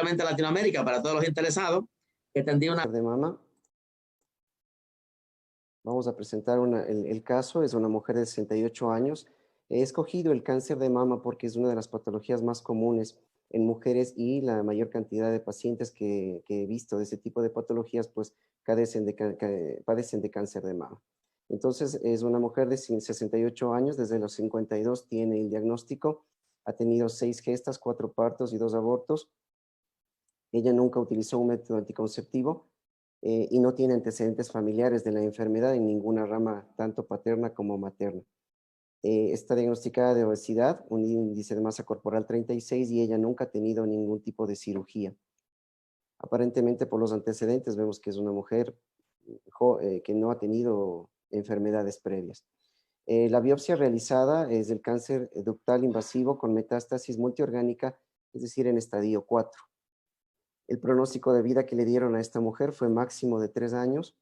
solamente Latinoamérica, para todos los interesados, que tendría una... De mama. Vamos a presentar el caso, es una mujer de 68 años. He escogido el cáncer de mama porque es una de las patologías más comunes en mujeres y la mayor cantidad de pacientes que he visto de ese tipo de patologías, pues padecen de cáncer de mama. Entonces, es una mujer de 68 años, desde los 52 tiene el diagnóstico, ha tenido 6 gestas, 4 partos y 2 abortos. Ella nunca utilizó un método anticonceptivo y no tiene antecedentes familiares de la enfermedad en ninguna rama, tanto paterna como materna. Está diagnosticada de obesidad, un índice de masa corporal 36 y ella nunca ha tenido ningún tipo de cirugía. Aparentemente por los antecedentes vemos que es una mujer que no ha tenido enfermedades previas. La biopsia realizada es del cáncer ductal invasivo con metástasis multiorgánica, es decir, en estadio 4. El pronóstico de vida que le dieron a esta mujer fue máximo de 3 años.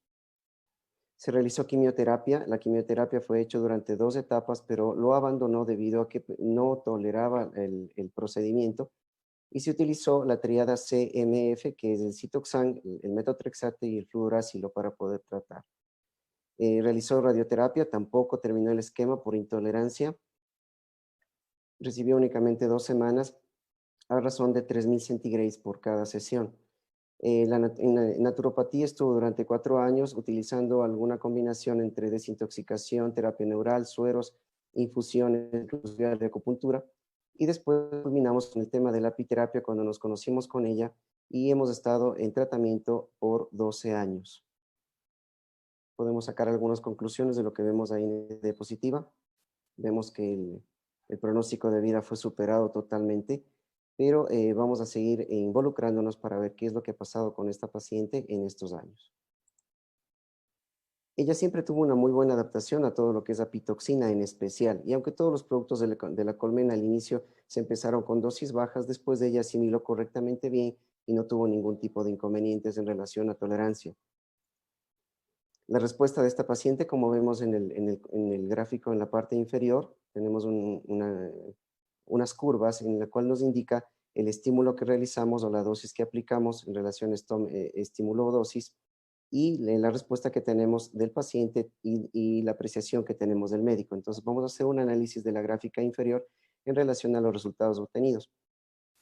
Se realizó quimioterapia. La quimioterapia fue hecha durante 2 etapas, pero lo abandonó debido a que no toleraba el procedimiento. Y se utilizó la triada CMF, que es el Citoxan, el metotrexate y el fluoracilo para poder tratar. Realizó radioterapia, tampoco terminó el esquema por intolerancia. Recibió únicamente 2 semanas a razón de 3000 centigrados por cada sesión. En la naturopatía estuvo durante 4 años utilizando alguna combinación entre desintoxicación, terapia neural, sueros, infusiones, inclusive de acupuntura. Y después culminamos con el tema de la apiterapia cuando nos conocimos con ella y hemos estado en tratamiento por 12 años. Podemos sacar algunas conclusiones de lo que vemos ahí en la diapositiva. Vemos que el pronóstico de vida fue superado totalmente, pero vamos a seguir involucrándonos para ver qué es lo que ha pasado con esta paciente en estos años. Ella siempre tuvo una muy buena adaptación a todo lo que es apitoxina en especial, y aunque todos los productos de la colmena al inicio se empezaron con dosis bajas, después de ella asimiló correctamente bien y no tuvo ningún tipo de inconvenientes en relación a tolerancia. La respuesta de esta paciente, como vemos en el gráfico en la parte inferior, tenemos unas curvas en la cual nos indica el estímulo que realizamos o la dosis que aplicamos en relación a estímulo-dosis y la respuesta que tenemos del paciente y la apreciación que tenemos del médico. Entonces vamos a hacer un análisis de la gráfica inferior en relación a los resultados obtenidos.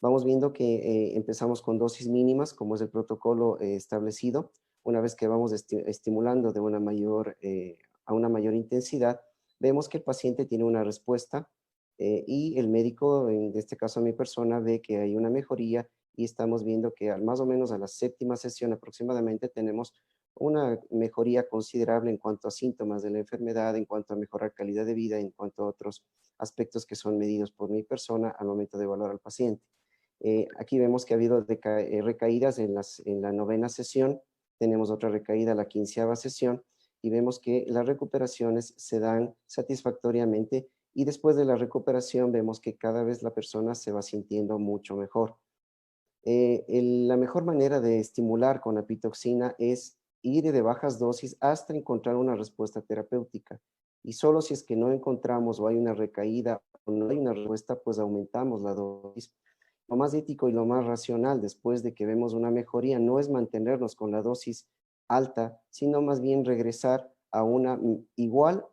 Vamos viendo que empezamos con dosis mínimas, como es el protocolo establecido. Una vez que vamos estimulando a una mayor intensidad, vemos que el paciente tiene una respuesta y el médico, en este caso mi persona, ve que hay una mejoría y estamos viendo que más o menos a la 7ª sesión aproximadamente tenemos una mejoría considerable en cuanto a síntomas de la enfermedad, en cuanto a mejorar calidad de vida, en cuanto a otros aspectos que son medidos por mi persona al momento de evaluar al paciente. Aquí vemos que ha habido recaídas en la 9ª sesión, tenemos otra recaída a la 15ª sesión y vemos que las recuperaciones se dan satisfactoriamente y después de la recuperación vemos que cada vez la persona se va sintiendo mucho mejor. La mejor manera de estimular con apitoxina es ir de bajas dosis hasta encontrar una respuesta terapéutica. Y solo si es que no encontramos o hay una recaída o no hay una respuesta, pues aumentamos la dosis. Lo más ético y lo más racional después de que vemos una mejoría no es mantenernos con la dosis alta, sino más bien regresar a una igual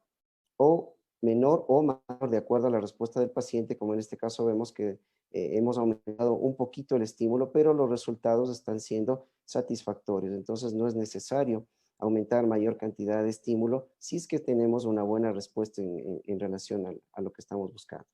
o menor o mayor de acuerdo a la respuesta del paciente, como en este caso vemos que hemos aumentado un poquito el estímulo, pero los resultados están siendo satisfactorios. Entonces no es necesario aumentar mayor cantidad de estímulo si es que tenemos una buena respuesta en relación a lo que estamos buscando.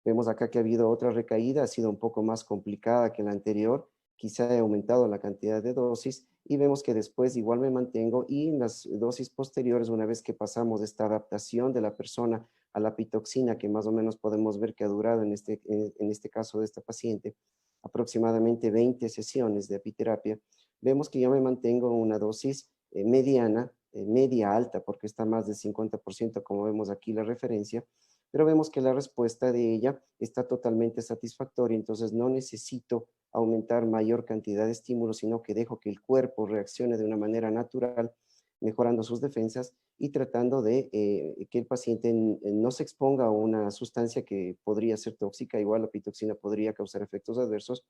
Vemos acá que ha habido otra recaída, ha sido un poco más complicada que la anterior, quizá he aumentado la cantidad de dosis y vemos que después igual me mantengo y en las dosis posteriores, una vez que pasamos esta adaptación de la persona a la pitoxina, que más o menos podemos ver que ha durado en este caso de esta paciente, aproximadamente 20 sesiones de apiterapia, vemos que yo me mantengo en una dosis mediana, media alta, porque está más del 50%, como vemos aquí la referencia, pero vemos que la respuesta de ella está totalmente satisfactoria, entonces no necesito aumentar mayor cantidad de estímulos, sino que dejo que el cuerpo reaccione de una manera natural, mejorando sus defensas y tratando de que el paciente no se exponga a una sustancia que podría ser tóxica, igual la pitoxina podría causar efectos adversos,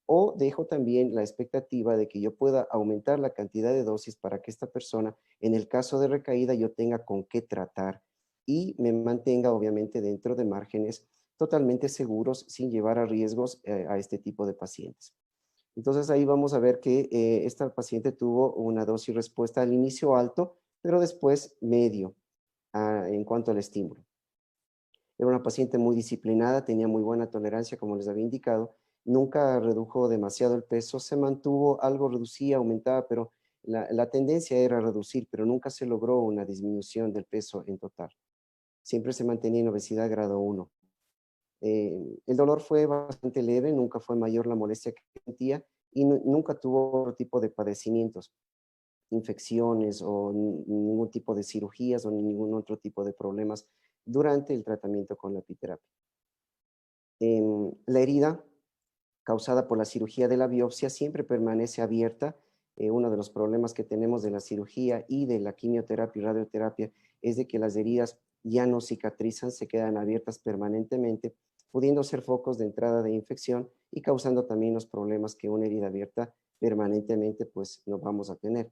o dejo también la expectativa de que yo pueda aumentar la cantidad de dosis para que esta persona, en el caso de recaída, yo tenga con qué tratar y me mantenga obviamente dentro de márgenes totalmente seguros sin llevar a riesgos a este tipo de pacientes. Entonces ahí vamos a ver que esta paciente tuvo una dosis respuesta al inicio alto, pero después medio en cuanto al estímulo. Era una paciente muy disciplinada, tenía muy buena tolerancia, como les había indicado, nunca redujo demasiado el peso, se mantuvo, algo reducía, aumentaba, pero la tendencia era reducir, pero nunca se logró una disminución del peso en total. Siempre se mantenía en obesidad grado 1. El dolor fue bastante leve, nunca fue mayor la molestia que sentía y nunca tuvo otro tipo de padecimientos, infecciones o ningún tipo de cirugías o ningún otro tipo de problemas durante el tratamiento con la epiterapia. La herida causada por la cirugía de la biopsia siempre permanece abierta. Uno de los problemas que tenemos de la cirugía y de la quimioterapia y radioterapia es de que las heridas ya no cicatrizan, se quedan abiertas permanentemente, pudiendo ser focos de entrada de infección y causando también los problemas que una herida abierta permanentemente pues no vamos a tener.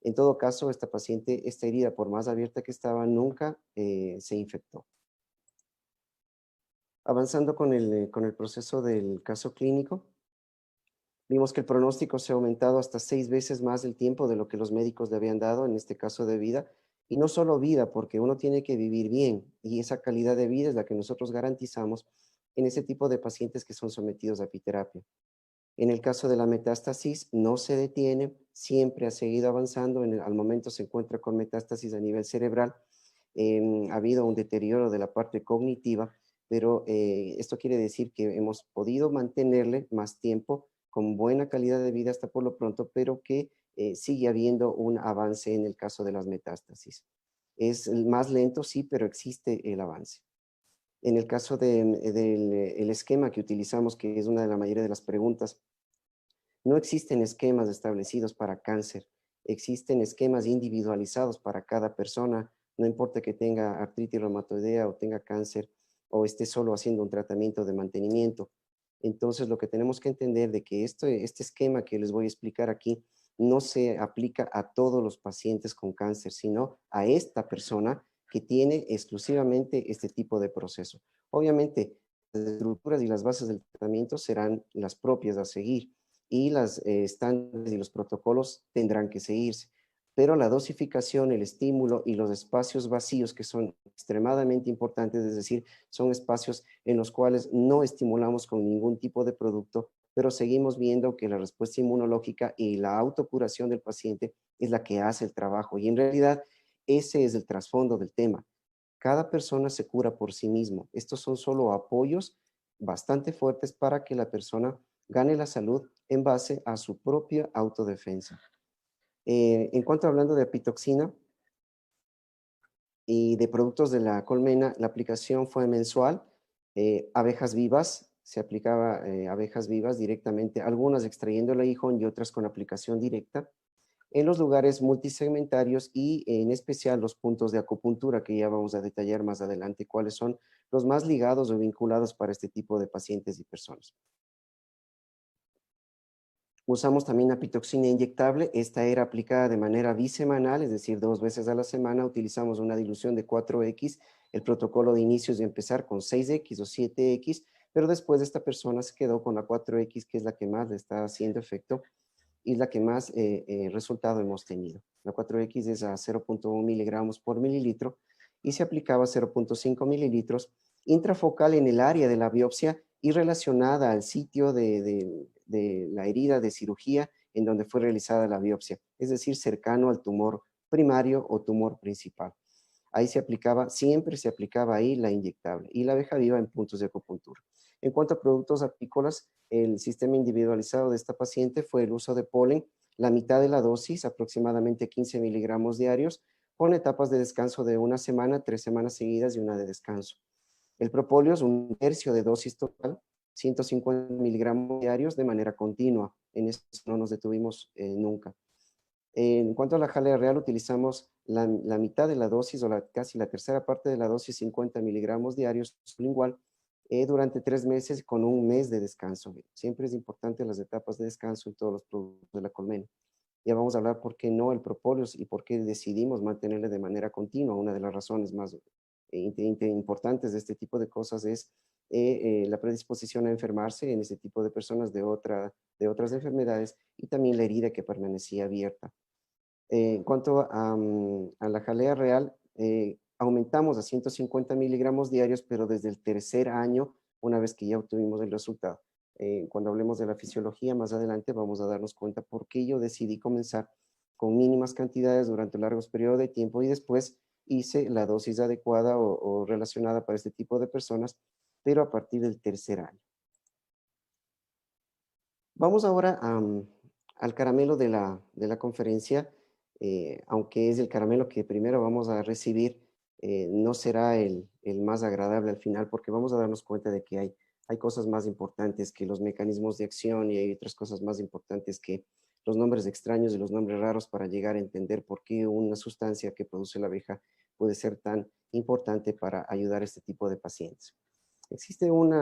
En todo caso, esta paciente, esta herida, por más abierta que estaba, nunca se infectó. Avanzando con el proceso del caso clínico, vimos que el pronóstico se ha aumentado hasta 6 veces más el tiempo de lo que los médicos le habían dado, en este caso de vida, y no solo vida, porque uno tiene que vivir bien, y esa calidad de vida es la que nosotros garantizamos en ese tipo de pacientes que son sometidos a epiterapia. En el caso de la metástasis, no se detiene, siempre ha seguido avanzando, al momento se encuentra con metástasis a nivel cerebral, ha habido un deterioro de la parte cognitiva, pero esto quiere decir que hemos podido mantenerle más tiempo con buena calidad de vida hasta por lo pronto, pero que sigue habiendo un avance en el caso de las metástasis. Es más lento, sí, pero existe el avance. En el caso del esquema que utilizamos, que es una de la mayoría de las preguntas, no existen esquemas establecidos para cáncer, existen esquemas individualizados para cada persona, no importa que tenga artritis reumatoidea o tenga cáncer o esté solo haciendo un tratamiento de mantenimiento. Entonces, lo que tenemos que entender de que este esquema que les voy a explicar aquí no se aplica a todos los pacientes con cáncer, sino a esta persona que tiene exclusivamente este tipo de proceso. Obviamente, las estructuras y las bases del tratamiento serán las propias a seguir y las estándares y los protocolos tendrán que seguirse. Pero la dosificación, el estímulo y los espacios vacíos que son extremadamente importantes, es decir, son espacios en los cuales no estimulamos con ningún tipo de producto, pero seguimos viendo que la respuesta inmunológica y la autocuración del paciente es la que hace el trabajo. Y en realidad ese es el trasfondo del tema. Cada persona se cura por sí mismo. Estos son solo apoyos bastante fuertes para que la persona gane la salud en base a su propia autodefensa. En cuanto hablando de apitoxina y de productos de la colmena, la aplicación fue mensual. Abejas vivas, se aplicaba abejas vivas directamente, algunas extrayendo el aguijón y otras con aplicación directa en los lugares multisegmentarios y en especial los puntos de acupuntura que ya vamos a detallar más adelante cuáles son los más ligados o vinculados para este tipo de pacientes y personas. Usamos también apitoxina inyectable. Esta era aplicada de manera bisemanal, es decir, 2 veces a la semana. Utilizamos una dilución de 4X. El protocolo de inicio es de empezar con 6X o 7X, pero después esta persona se quedó con la 4X, que es la que más le está haciendo efecto y la que más resultado hemos tenido. La 4X es a 0.1 miligramos por mililitro y se aplicaba 0.5 mililitros intrafocal en el área de la biopsia y relacionada al sitio de la herida de cirugía en donde fue realizada la biopsia, es decir, cercano al tumor primario o tumor principal. Ahí se aplicaba, siempre se aplicaba ahí la inyectable y la abeja viva en puntos de acupuntura. En cuanto a productos apícolas, el sistema individualizado de esta paciente fue el uso de polen, la mitad de la dosis, aproximadamente 15 miligramos diarios, con etapas de descanso de 1 semana, 3 semanas seguidas y una de descanso. El propóleo es 1/3 de dosis total, 150 miligramos diarios de manera continua. En eso no nos detuvimos nunca. En cuanto a la jalea real, utilizamos la mitad de la dosis o casi la tercera parte de la dosis, 50 miligramos diarios sublingual, durante 3 meses con un mes de descanso. Siempre es importante las etapas de descanso en todos los productos de la colmena. Ya vamos a hablar por qué no el propóleo y por qué decidimos mantenerle de manera continua. Una de las razones más importantes de este tipo de cosas es la predisposición a enfermarse en este tipo de personas de otras enfermedades y también la herida que permanecía abierta. En cuanto a la jalea real, aumentamos a 150 miligramos diarios, pero desde el tercer año, una vez que ya obtuvimos el resultado. Cuando hablemos de la fisiología más adelante, vamos a darnos cuenta por qué yo decidí comenzar con mínimas cantidades durante largos periodos de tiempo y después hice la dosis adecuada o relacionada para este tipo de personas, pero a partir del tercer año. Vamos ahora al caramelo de la conferencia, aunque es el caramelo que primero vamos a recibir, no será el más agradable al final porque vamos a darnos cuenta de que hay cosas más importantes que los mecanismos de acción y hay otras cosas más importantes que los nombres extraños y los nombres raros para llegar a entender por qué una sustancia que produce la abeja puede ser tan importante para ayudar a este tipo de pacientes. Existe un,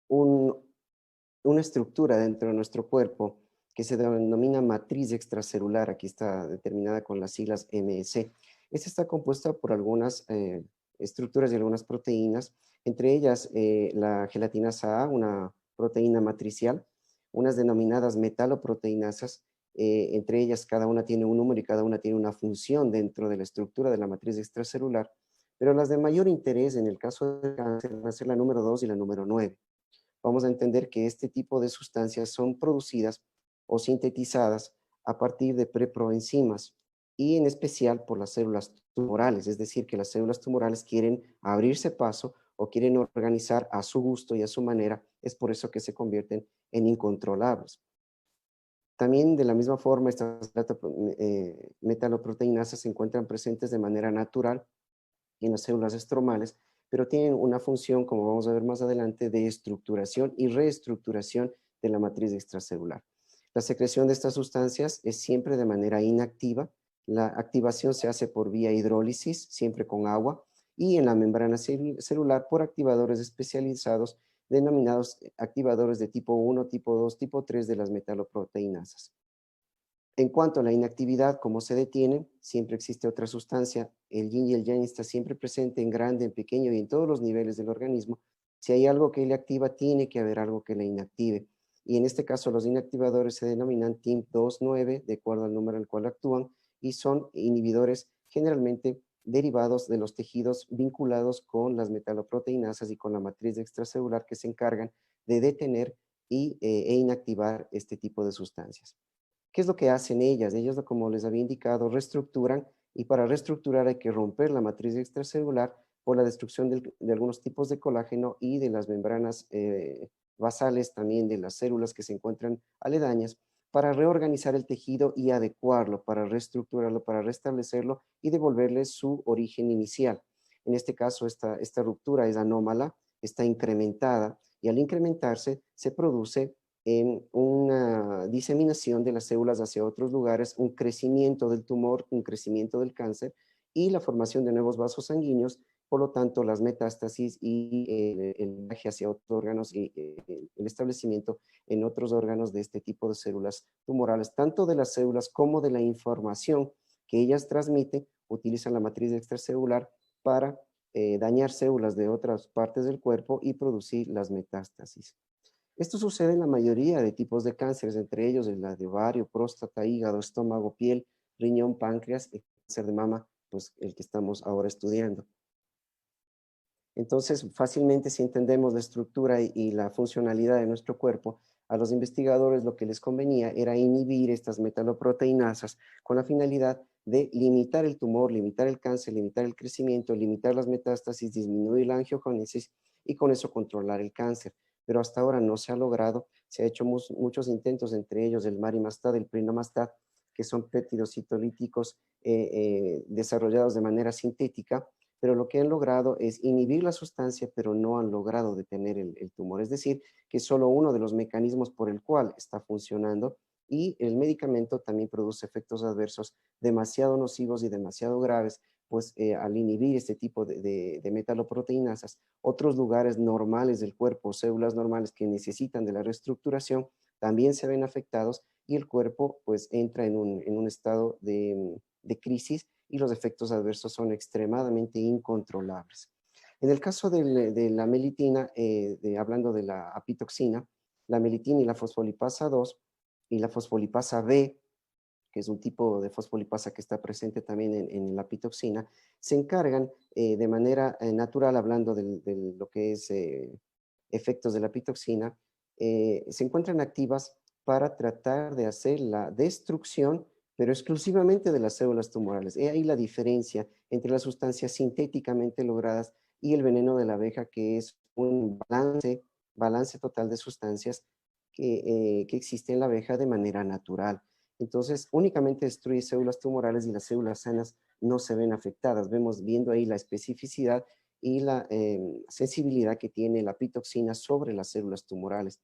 una estructura dentro de nuestro cuerpo que se denomina matriz extracelular, aquí está determinada con las siglas MS. Esta está compuesta por algunas estructuras y algunas proteínas, entre ellas la gelatinasa A, una proteína matricial, unas denominadas metaloproteinasas, entre ellas cada una tiene un número y cada una tiene una función dentro de la estructura de la matriz extracelular, pero las de mayor interés en el caso del cáncer van a ser la número 2 y la número 9. Vamos a entender que este tipo de sustancias son producidas o sintetizadas a partir de preproenzimas y en especial por las células tumorales, es decir, que las células tumorales quieren abrirse paso o quieren organizar a su gusto y a su manera, es por eso que se convierten en incontrolables. También de la misma forma, estas metaloproteinasas se encuentran presentes de manera natural en las células estromales, pero tienen una función, como vamos a ver más adelante, de estructuración y reestructuración de la matriz extracelular. La secreción de estas sustancias es siempre de manera inactiva. La activación se hace por vía hidrólisis, siempre con agua, y en la membrana celular por activadores especializados denominados activadores de tipo 1, tipo 2, tipo 3 de las metaloproteinasas. En cuanto a la inactividad, ¿cómo se detiene? Siempre existe otra sustancia. El yin y el yang está siempre presente en grande, en pequeño y en todos los niveles del organismo. Si hay algo que le activa, tiene que haber algo que le inactive. Y en este caso, los inactivadores se denominan TIM2-9, de acuerdo al número al cual actúan, y son inhibidores generalmente derivados de los tejidos vinculados con las metaloproteinasas y con la matriz extracelular que se encargan de detener e inactivar este tipo de sustancias. ¿Qué es lo que hacen ellas? Ellas, como les había indicado, reestructuran y para reestructurar hay que romper la matriz extracelular por la destrucción de algunos tipos de colágeno y de las membranas basales también de las células que se encuentran aledañas para reorganizar el tejido y adecuarlo, para reestructurarlo, para restablecerlo y devolverle su origen inicial. En este caso, esta ruptura es anómala, está incrementada y al incrementarse se produce en una diseminación de las células hacia otros lugares, un crecimiento del tumor, un crecimiento del cáncer y la formación de nuevos vasos sanguíneos, por lo tanto las metástasis y el viaje hacia otros órganos y el establecimiento en otros órganos de este tipo de células tumorales, tanto de las células como de la información que ellas transmiten, utilizan la matriz extracelular para dañar células de otras partes del cuerpo y producir las metástasis. Esto sucede en la mayoría de tipos de cánceres, entre ellos la de ovario, próstata, hígado, estómago, piel, riñón, páncreas, el cáncer de mama, pues el que estamos ahora estudiando. Entonces, fácilmente si entendemos la estructura y la funcionalidad de nuestro cuerpo, a los investigadores lo que les convenía era inhibir estas metaloproteinasas con la finalidad de limitar el tumor, limitar el cáncer, limitar el crecimiento, limitar las metástasis, disminuir la angiogénesis y con eso controlar el cáncer. Pero hasta ahora no se ha logrado, se ha hecho muchos intentos, entre ellos el marimastad, el prinomastad, que son péptidos citolíticos desarrollados de manera sintética, pero lo que han logrado es inhibir la sustancia, pero no han logrado detener el tumor. Es decir, que es solo uno de los mecanismos por el cual está funcionando y el medicamento también produce efectos adversos demasiado nocivos y demasiado graves pues al inhibir este tipo de metaloproteinasas, otros lugares normales del cuerpo, células normales que necesitan de la reestructuración, también se ven afectados y el cuerpo pues entra en un estado de crisis y los efectos adversos son extremadamente incontrolables. En el caso de la melitina, hablando de la apitoxina, la melitina y la fosfolipasa 2 y la fosfolipasa B, que es un tipo de fosfolipasa que está presente también en la apitoxina, se encargan de manera natural, hablando de lo que es efectos de la apitoxina, se encuentran activas para tratar de hacer la destrucción, pero exclusivamente de las células tumorales. He ahí la diferencia entre las sustancias sintéticamente logradas y el veneno de la abeja, que es un balance total de sustancias que existe en la abeja de manera natural. Entonces, únicamente destruye células tumorales y las células sanas no se ven afectadas. Viendo ahí la especificidad y la sensibilidad que tiene la pitoxina sobre las células tumorales.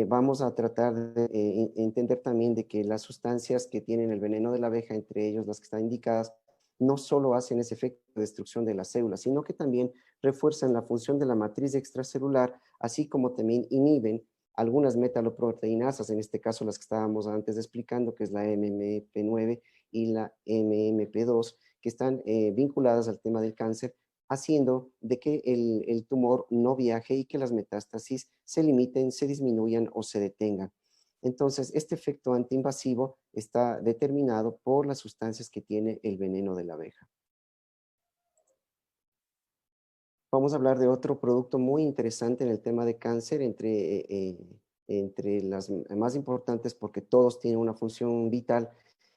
Vamos a tratar de entender también de que las sustancias que tienen el veneno de la abeja, entre ellos las que están indicadas, no solo hacen ese efecto de destrucción de las células, sino que también refuerzan la función de la matriz extracelular, así como también inhiben algunas metaloproteinasas, en este caso las que estábamos antes explicando, que es la MMP9 y la MMP2, que están vinculadas al tema del cáncer, haciendo de que el tumor no viaje y que las metástasis se limiten, se disminuyan o se detengan. Entonces, este efecto antiinvasivo está determinado por las sustancias que tiene el veneno de la abeja. Vamos a hablar de otro producto muy interesante en el tema de cáncer, entre las más importantes porque todos tienen una función vital,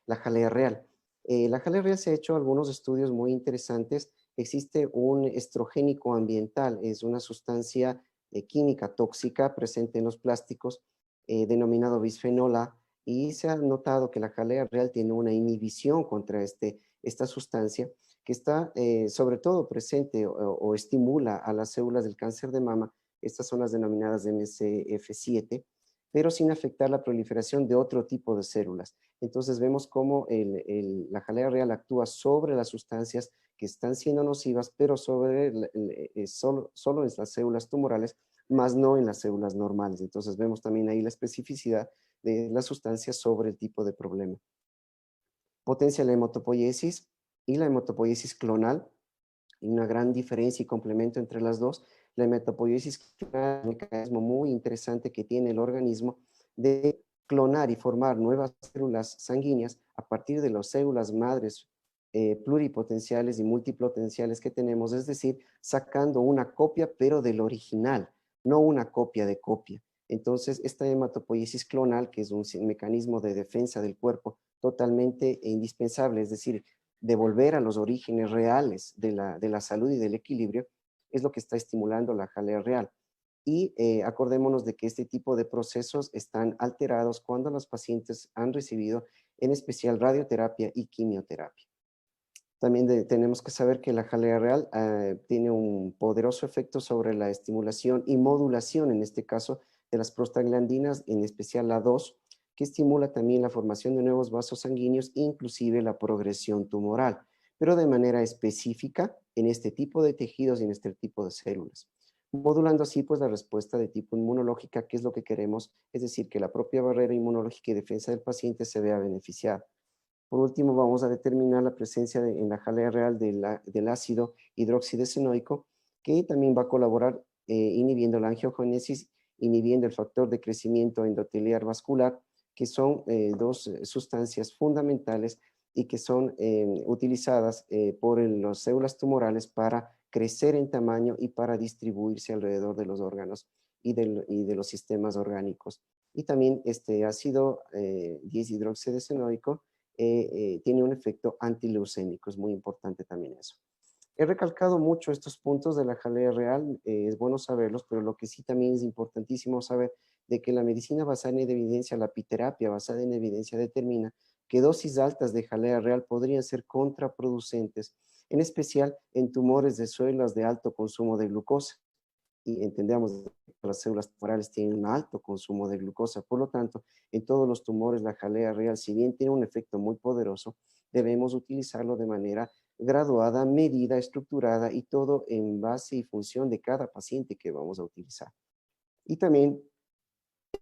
la jalea real. La jalea real se ha hecho algunos estudios muy interesantes. Existe un estrogénico ambiental, es una sustancia química tóxica presente en los plásticos, denominado bisfenol A, y se ha notado que la jalea real tiene una inhibición contra esta sustancia, que está sobre todo presente o estimula a las células del cáncer de mama. Estas son las denominadas MCF7, pero sin afectar la proliferación de otro tipo de células. Entonces vemos cómo la jalea real actúa sobre las sustancias que están siendo nocivas, pero solo en las células tumorales, más no en las células normales. Entonces vemos también ahí la especificidad de las sustancias sobre el tipo de problema. Potencia la hematopoiesis y la hematopoiesis clonal. Hay una gran diferencia y complemento entre las dos. La hematopoiesis clonal es un mecanismo muy interesante que tiene el organismo de clonar y formar nuevas células sanguíneas a partir de las células madres pluripotenciales y multipotenciales que tenemos, es decir, sacando una copia pero del original, no una copia de copia. Entonces, esta hematopoiesis clonal, que es un mecanismo de defensa del cuerpo totalmente indispensable, es decir, de volver a los orígenes reales de la salud y del equilibrio, es lo que está estimulando la jalea real. Y acordémonos de que este tipo de procesos están alterados cuando los pacientes han recibido en especial radioterapia y quimioterapia. También tenemos que saber que la jalea real tiene un poderoso efecto sobre la estimulación y modulación, en este caso, de las prostaglandinas, en especial la 2, que estimula también la formación de nuevos vasos sanguíneos, inclusive la progresión tumoral, pero de manera específica en este tipo de tejidos y en este tipo de células, modulando así pues la respuesta de tipo inmunológica, que es lo que queremos, es decir, que la propia barrera inmunológica y defensa del paciente se vea beneficiada. Por último, vamos a determinar la presencia en la jalea real del ácido hidroxidesenoico, que también va a colaborar inhibiendo la angiogénesis, inhibiendo el factor de crecimiento endotelial vascular, que son dos sustancias fundamentales y que son utilizadas por las células tumorales para crecer en tamaño y para distribuirse alrededor de los órganos y de los sistemas orgánicos. Y también este ácido 10-hidroxidesenoico tiene un efecto antileucémico, es muy importante también eso. He recalcado mucho estos puntos de la jalea real, es bueno saberlos, pero lo que sí también es importantísimo saber de que la medicina basada en evidencia, la apiterapia basada en evidencia determina que dosis altas de jalea real podrían ser contraproducentes, en especial en tumores de células de alto consumo de glucosa. y entendemos que las células tumorales tienen un alto consumo de glucosa. Por lo tanto, en todos los tumores, la jalea real, si bien tiene un efecto muy poderoso, debemos utilizarlo de manera graduada, medida, estructurada y todo en base y función de cada paciente que vamos a utilizar. Y también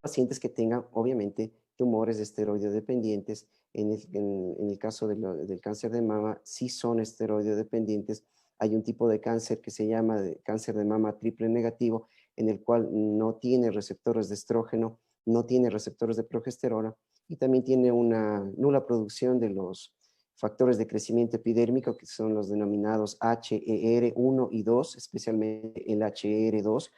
pacientes que tengan, obviamente, tumores esteroide dependientes. En el caso del cáncer de mama, sí son esteroide dependientes. Hay un tipo de cáncer que se llama cáncer de mama triple negativo, en el cual no tiene receptores de estrógeno, no tiene receptores de progesterona y también tiene una nula producción de los factores de crecimiento epidérmico, que son los denominados HER1 y 2, especialmente el HER2,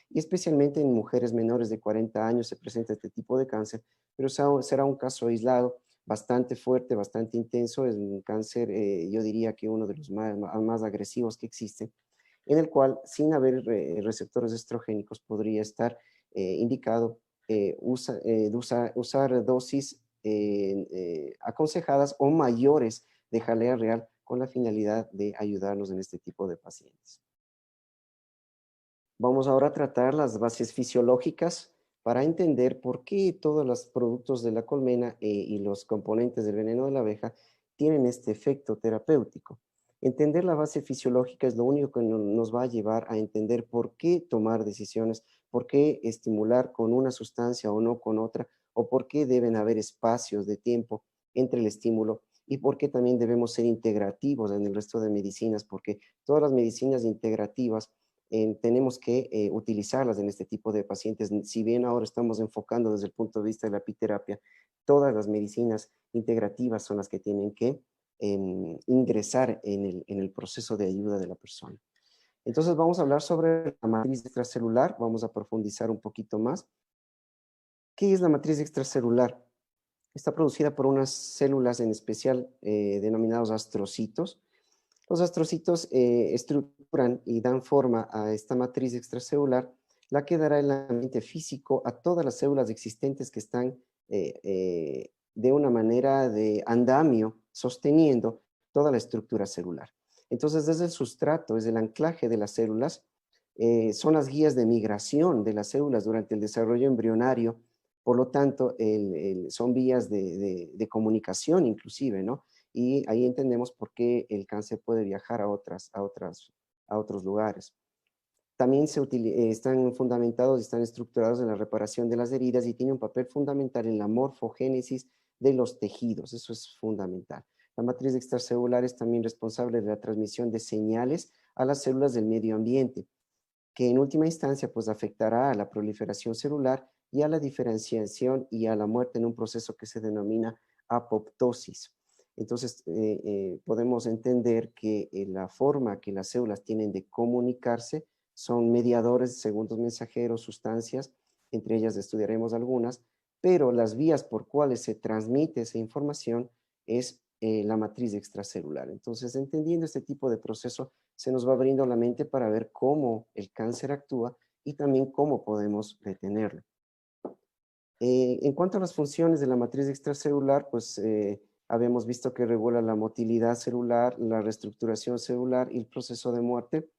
y especialmente en mujeres menores de 40 años se presenta este tipo de cáncer, pero será un caso aislado, bastante fuerte, bastante intenso, es un cáncer, yo diría que uno de los más agresivos que existen, en el cual sin haber receptores estrogénicos podría estar indicado usar dosis aconsejadas o mayores de jalea real con la finalidad de ayudarnos en este tipo de pacientes. Vamos ahora a tratar las bases fisiológicas para entender por qué todos los productos de la colmena y los componentes del veneno de la abeja tienen este efecto terapéutico. Entender la base fisiológica es lo único que nos va a llevar a entender por qué tomar decisiones, por qué estimular con una sustancia o no con otra, o por qué deben haber espacios de tiempo entre el estímulo y por qué también debemos ser integrativos en el resto de medicinas, porque todas las medicinas integrativas tenemos que utilizarlas en este tipo de pacientes. Si bien ahora estamos enfocando desde el punto de vista de la apiterapia, todas las medicinas integrativas son las que tienen que ingresar en el proceso de ayuda de la persona. Entonces vamos a hablar sobre la matriz extracelular, vamos a profundizar un poquito más. ¿Qué es la matriz extracelular? Está producida por unas células en especial denominados astrocitos. Los astrocitos estructuran y dan forma a esta matriz extracelular, la que dará el ambiente físico a todas las células existentes que están de una manera de andamio sosteniendo toda la estructura celular. Entonces, desde el sustrato, es el anclaje de las células, son las guías de migración de las células durante el desarrollo embrionario, por lo tanto, son vías de comunicación inclusive, ¿no? Y ahí entendemos por qué el cáncer puede viajar a otros lugares. También están fundamentados y están estructurados en la reparación de las heridas y tienen un papel fundamental en la morfogénesis de los tejidos. Eso es fundamental. La matriz extracelular es también responsable de la transmisión de señales a las células del medio ambiente, que en última instancia pues afectará a la proliferación celular y a la diferenciación y a la muerte en un proceso que se denomina apoptosis. Entonces, podemos entender que la forma que las células tienen de comunicarse son mediadores, segundos mensajeros, sustancias, entre ellas estudiaremos algunas, pero las vías por cuales se transmite esa información es la matriz extracelular. Entonces, entendiendo este tipo de proceso, se nos va abriendo la mente para ver cómo el cáncer actúa y también cómo podemos detenerlo. En cuanto a las funciones de la matriz extracelular, pues habíamos visto que regula la motilidad celular, la reestructuración celular y el proceso de muerte.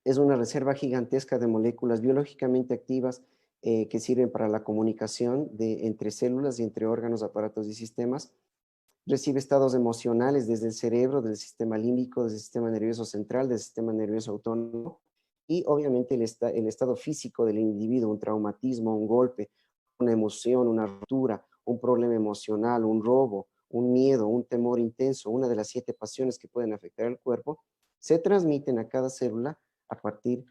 Es una reserva gigantesca de moléculas biológicamente activas que sirven para la comunicación entre células y entre órganos, aparatos y sistemas. Recibe estados emocionales desde el cerebro, del sistema límbico, del sistema nervioso central, del sistema nervioso autónomo y obviamente el estado físico del individuo, un traumatismo, un golpe, una emoción, una ruptura, un problema emocional, un robo, un miedo, un temor intenso, una de las 7 pasiones que pueden afectar al cuerpo, se transmiten a cada célula a partir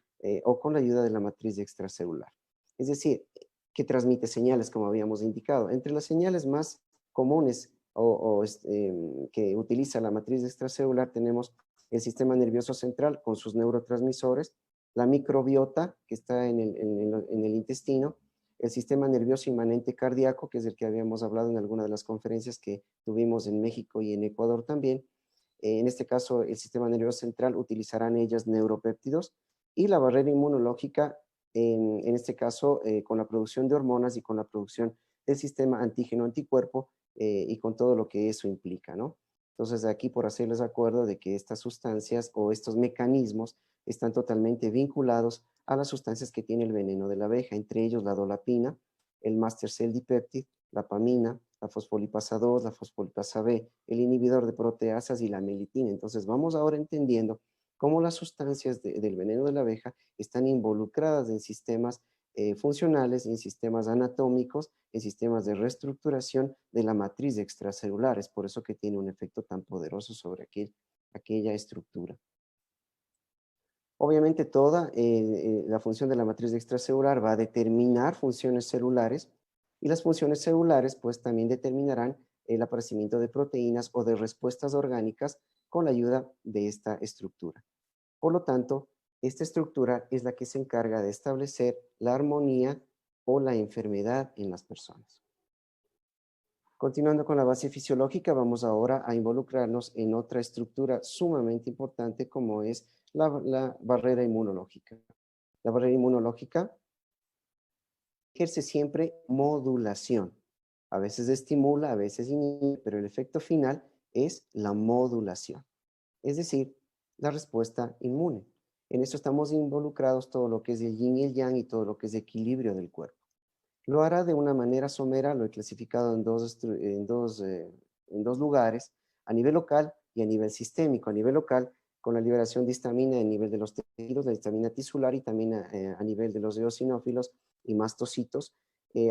o con la ayuda de la matriz extracelular. Es decir, que transmite señales, como habíamos indicado. Entre las señales más comunes que utiliza la matriz extracelular tenemos el sistema nervioso central con sus neurotransmisores, la microbiota que está en el intestino, el sistema nervioso inmanente cardíaco, que es el que habíamos hablado en alguna de las conferencias que tuvimos en México y en Ecuador también. En este caso, el sistema nervioso central utilizará en ellas neuropéptidos y la barrera inmunológica, en este caso, con la producción de hormonas y con la producción del sistema antígeno-anticuerpo y con todo lo que eso implica, ¿no? Entonces, aquí por hacerles acuerdo de que estas sustancias o estos mecanismos están totalmente vinculados a las sustancias que tiene el veneno de la abeja, entre ellos la dolapina, el master cell dipeptide, la pamina, la fosfolipasa 2, la fosfolipasa B, el inhibidor de proteasas y la melitina. Entonces vamos ahora entendiendo cómo las sustancias del veneno de la abeja están involucradas en sistemas funcionales, en sistemas anatómicos, en sistemas de reestructuración de la matriz extracelular. Es por eso que tiene un efecto tan poderoso sobre aquella estructura. Obviamente toda la función de la matriz extracelular va a determinar funciones celulares y las funciones celulares pues también determinarán el aparecimiento de proteínas o de respuestas orgánicas con la ayuda de esta estructura. Por lo tanto, esta estructura es la que se encarga de establecer la armonía o la enfermedad en las personas. Continuando con la base fisiológica, vamos ahora a involucrarnos en otra estructura sumamente importante como es la barrera inmunológica. La barrera inmunológica ejerce siempre modulación. A veces estimula, a veces inhibe, pero el efecto final es la modulación, es decir, la respuesta inmune. En esto estamos involucrados todo lo que es el yin y el yang y todo lo que es equilibrio del cuerpo. Lo hará de una manera somera, lo he clasificado en dos lugares, a nivel local y a nivel sistémico. A nivel local, con la liberación de histamina a nivel de los tejidos, la histamina tisular y también a nivel de los eosinófilos y mastocitos.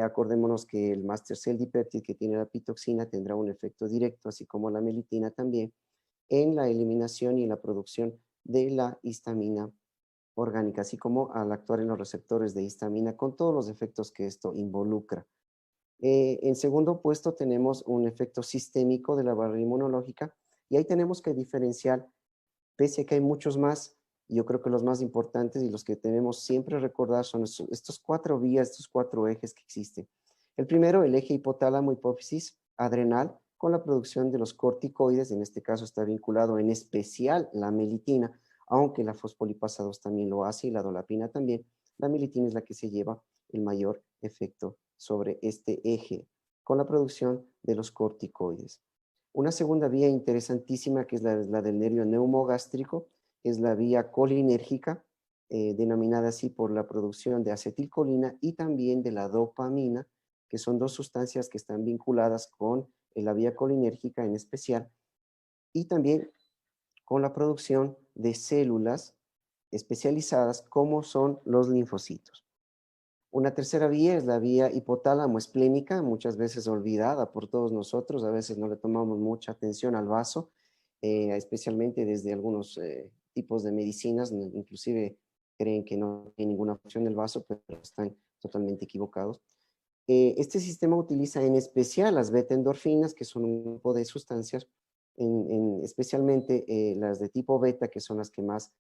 Acordémonos que el master cell dipeptide que tiene la pitoxina tendrá un efecto directo, así como la melitina también, en la eliminación y en la producción de la histamina orgánica, así como al actuar en los receptores de histamina con todos los efectos que esto involucra. En segundo puesto tenemos un efecto sistémico de la barrera inmunológica y ahí tenemos que diferenciar, pese a que hay muchos más, yo creo que los más importantes y los que tenemos siempre recordar son estos cuatro vías, estos cuatro ejes que existen. El primero, el eje hipotálamo hipófisis adrenal, con la producción de los corticoides, en este caso está vinculado en especial la melitina, aunque la fosfolipasa 2 también lo hace y la dolapina también. La melitina es la que se lleva el mayor efecto sobre este eje, con la producción de los corticoides. Una segunda vía interesantísima, que es la del nervio neumogástrico, es la vía colinérgica, denominada así por la producción de acetilcolina y también de la dopamina, que son dos sustancias que están vinculadas con la vía colinérgica en especial, y también con la producción de células especializadas como son los linfocitos. Una tercera vía es la vía hipotálamo esplénica, muchas veces olvidada por todos nosotros, a veces no le tomamos mucha atención al vaso, especialmente desde algunos tipos de medicinas, inclusive creen que no tiene ninguna función el vaso, pero están totalmente equivocados. Este sistema utiliza en especial las beta-endorfinas, que son un grupo de sustancias, especialmente las de tipo beta, que son las que más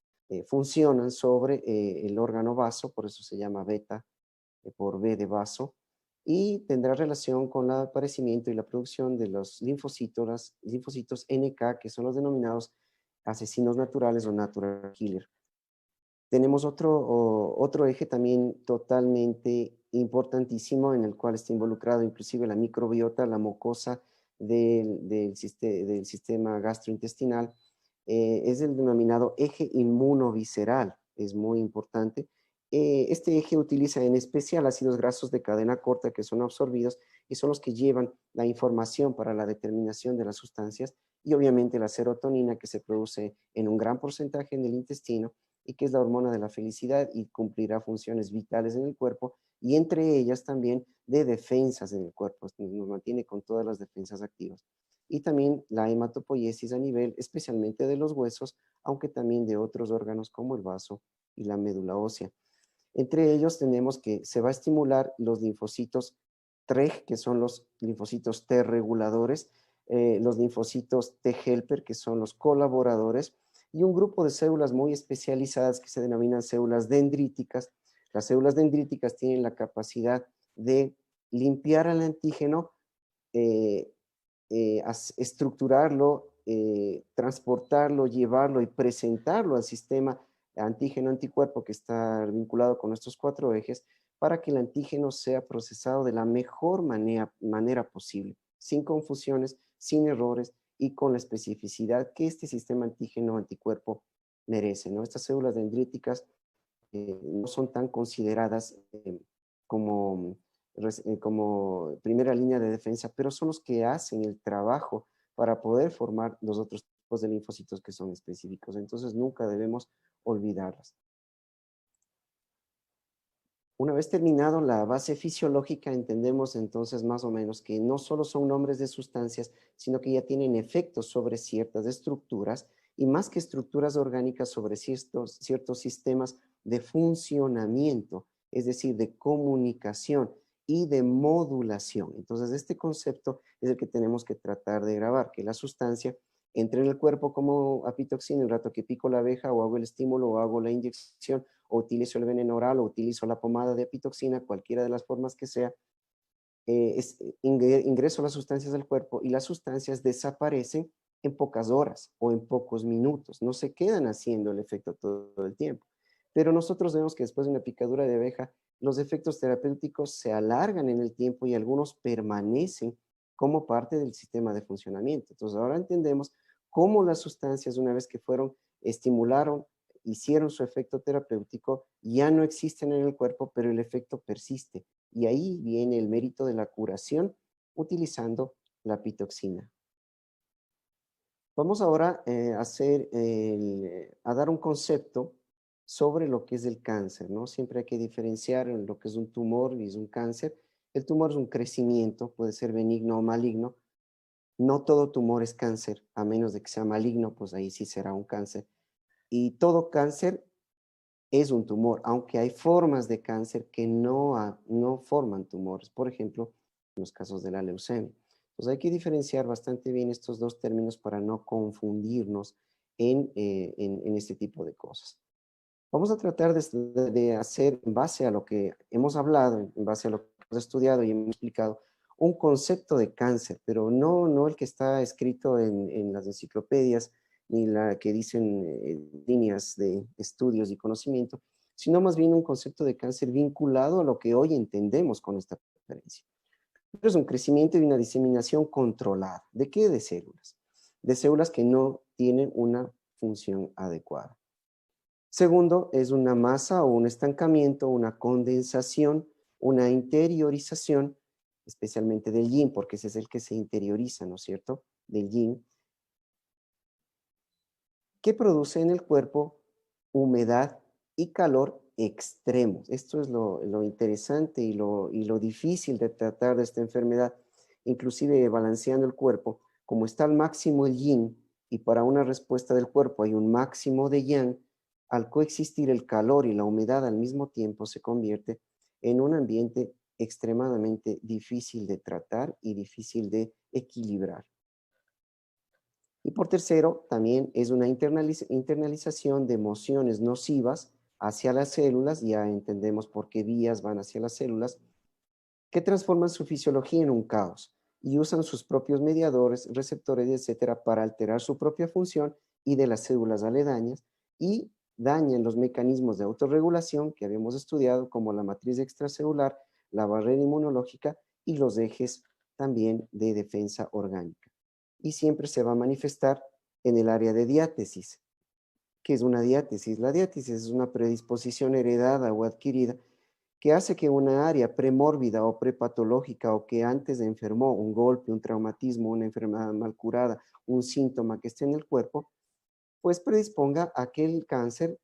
funcionan sobre el órgano vaso, por eso se llama beta, por B de vaso, y tendrá relación con el aparecimiento y la producción de los linfocitos NK, que son los denominados asesinos naturales o natural killer. Tenemos otro eje también totalmente importantísimo en el cual está involucrado inclusive la microbiota, la mucosa del sistema gastrointestinal, es el denominado eje inmunovisceral, es muy importante. Este eje utiliza en especial ácidos grasos de cadena corta que son absorbidos y son los que llevan la información para la determinación de las sustancias y obviamente la serotonina que se produce en un gran porcentaje en el intestino y que es la hormona de la felicidad y cumplirá funciones vitales en el cuerpo y entre ellas también de defensas en el cuerpo, nos mantiene con todas las defensas activas. Y también la hematopoiesis a nivel especialmente de los huesos, aunque también de otros órganos como el vaso y la médula ósea. Entre ellos tenemos que se va a estimular los linfocitos TREG, que son los linfocitos T reguladores, los linfocitos T helper, que son los colaboradores, y un grupo de células muy especializadas que se denominan células dendríticas. Las células dendríticas tienen la capacidad de limpiar al antígeno, eh, estructurarlo, transportarlo, llevarlo y presentarlo al sistema antígeno-anticuerpo que está vinculado con estos cuatro ejes para que el antígeno sea procesado de la mejor manera posible, sin confusiones, sin errores y con la especificidad que este sistema antígeno-anticuerpo merecen, ¿no? Estas células dendríticas no son tan consideradas como, como primera línea de defensa, pero son los que hacen el trabajo para poder formar los otros tipos de linfocitos que son específicos. Entonces nunca debemos olvidarlas. Una vez terminado la base fisiológica, entendemos entonces más o menos que no solo son nombres de sustancias, sino que ya tienen efectos sobre ciertas estructuras y más que estructuras orgánicas sobre ciertos sistemas de funcionamiento, es decir, de comunicación y de modulación. Entonces, este concepto es el que tenemos que tratar de grabar, que la sustancia entre en el cuerpo como apitoxina el rato que pico la abeja o hago el estímulo o hago la inyección o utilizo el veneno oral o utilizo la pomada de apitoxina, cualquiera de las formas que sea, ingreso las sustancias al cuerpo y las sustancias desaparecen en pocas horas o en pocos minutos, no se quedan haciendo el efecto todo el tiempo. Pero nosotros vemos que después de una picadura de abeja, los efectos terapéuticos se alargan en el tiempo y algunos permanecen como parte del sistema de funcionamiento. Entonces ahora entendemos cómo las sustancias, una vez que estimularon, hicieron su efecto terapéutico, ya no existen en el cuerpo, pero el efecto persiste. Y ahí viene el mérito de la curación utilizando la pitoxina. Vamos ahora a dar un concepto sobre lo que es el cáncer, ¿no? Siempre hay que diferenciar en lo que es un tumor y es un cáncer. El tumor es un crecimiento, puede ser benigno o maligno. No todo tumor es cáncer, a menos de que sea maligno, pues ahí sí será un cáncer. Y todo cáncer es un tumor, aunque hay formas de cáncer que no forman tumores, por ejemplo, en los casos de la leucemia. Entonces hay que diferenciar bastante bien estos dos términos para no confundirnos en este tipo de cosas. Vamos a tratar de hacer, en base a lo que hemos hablado, en base a lo que hemos estudiado y hemos explicado, un concepto de cáncer, pero no el que está escrito en las enciclopedias, ni la que dicen líneas de estudios y conocimiento, sino más bien un concepto de cáncer vinculado a lo que hoy entendemos con esta referencia. Es un crecimiento y una diseminación controlada. ¿De qué? De células. De células que no tienen una función adecuada. Segundo, es una masa o un estancamiento, una condensación, una interiorización, especialmente del yin, porque ese es el que se interioriza, ¿no es cierto? Del yin, que produce en el cuerpo humedad y calor extremos. Esto es lo interesante y lo difícil de tratar de esta enfermedad, inclusive balanceando el cuerpo, como está al máximo el yin y para una respuesta del cuerpo hay un máximo de yang, al coexistir el calor y la humedad al mismo tiempo se convierte en un ambiente extremadamente difícil de tratar y difícil de equilibrar. Y por tercero, también es una internalización de emociones nocivas hacia las células, ya entendemos por qué vías van hacia las células, que transforman su fisiología en un caos y usan sus propios mediadores, receptores, etcétera, para alterar su propia función y de las células aledañas y dañan los mecanismos de autorregulación que habíamos estudiado, como la matriz extracelular, la barrera inmunológica y los ejes también de defensa orgánica. Y siempre se va a manifestar en el área de diátesis. ¿Qué es una diátesis? La diátesis es una predisposición heredada o adquirida que hace que una área premórbida o prepatológica o que antes enfermó, un golpe, un traumatismo, una enfermedad mal curada, un síntoma que esté en el cuerpo, pues predisponga a que el cáncer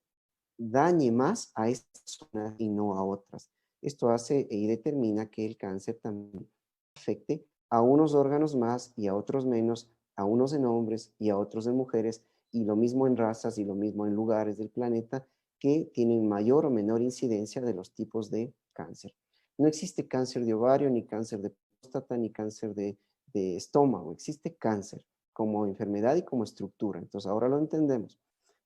dañe más a estas zonas y no a otras. Esto hace y determina que el cáncer también afecte a unos órganos más y a otros menos, a unos en hombres y a otros en mujeres, y lo mismo en razas y lo mismo en lugares del planeta que tienen mayor o menor incidencia de los tipos de cáncer. No existe cáncer de ovario, ni cáncer de próstata, ni cáncer de estómago. Existe cáncer como enfermedad y como estructura. Entonces ahora lo entendemos.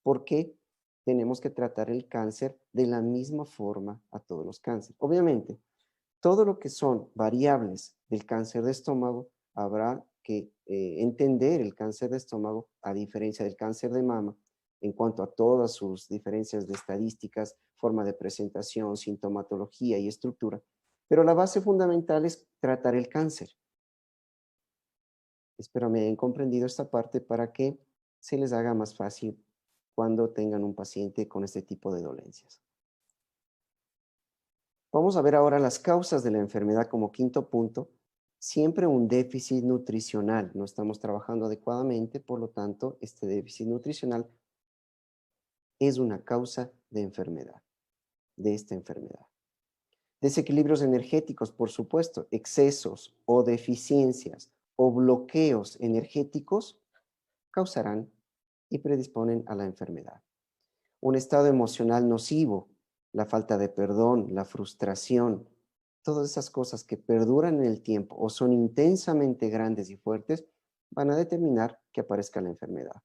¿Por qué tenemos que tratar el cáncer de la misma forma a todos los cánceres? Obviamente, todo lo que son variables del cáncer de estómago, habrá que entender el cáncer de estómago a diferencia del cáncer de mama en cuanto a todas sus diferencias de estadísticas, forma de presentación, sintomatología y estructura. Pero la base fundamental es tratar el cáncer. Espero me hayan comprendido esta parte para que se les haga más fácil cuando tengan un paciente con este tipo de dolencias. Vamos a ver ahora las causas de la enfermedad como quinto punto. Siempre un déficit nutricional. No estamos trabajando adecuadamente, por lo tanto, este déficit nutricional es una causa de enfermedad, de esta enfermedad. Desequilibrios energéticos, por supuesto, excesos o deficiencias o bloqueos energéticos causarán y predisponen a la enfermedad. Un estado emocional nocivo, la falta de perdón, la frustración, todas esas cosas que perduran en el tiempo o son intensamente grandes y fuertes, van a determinar que aparezca la enfermedad.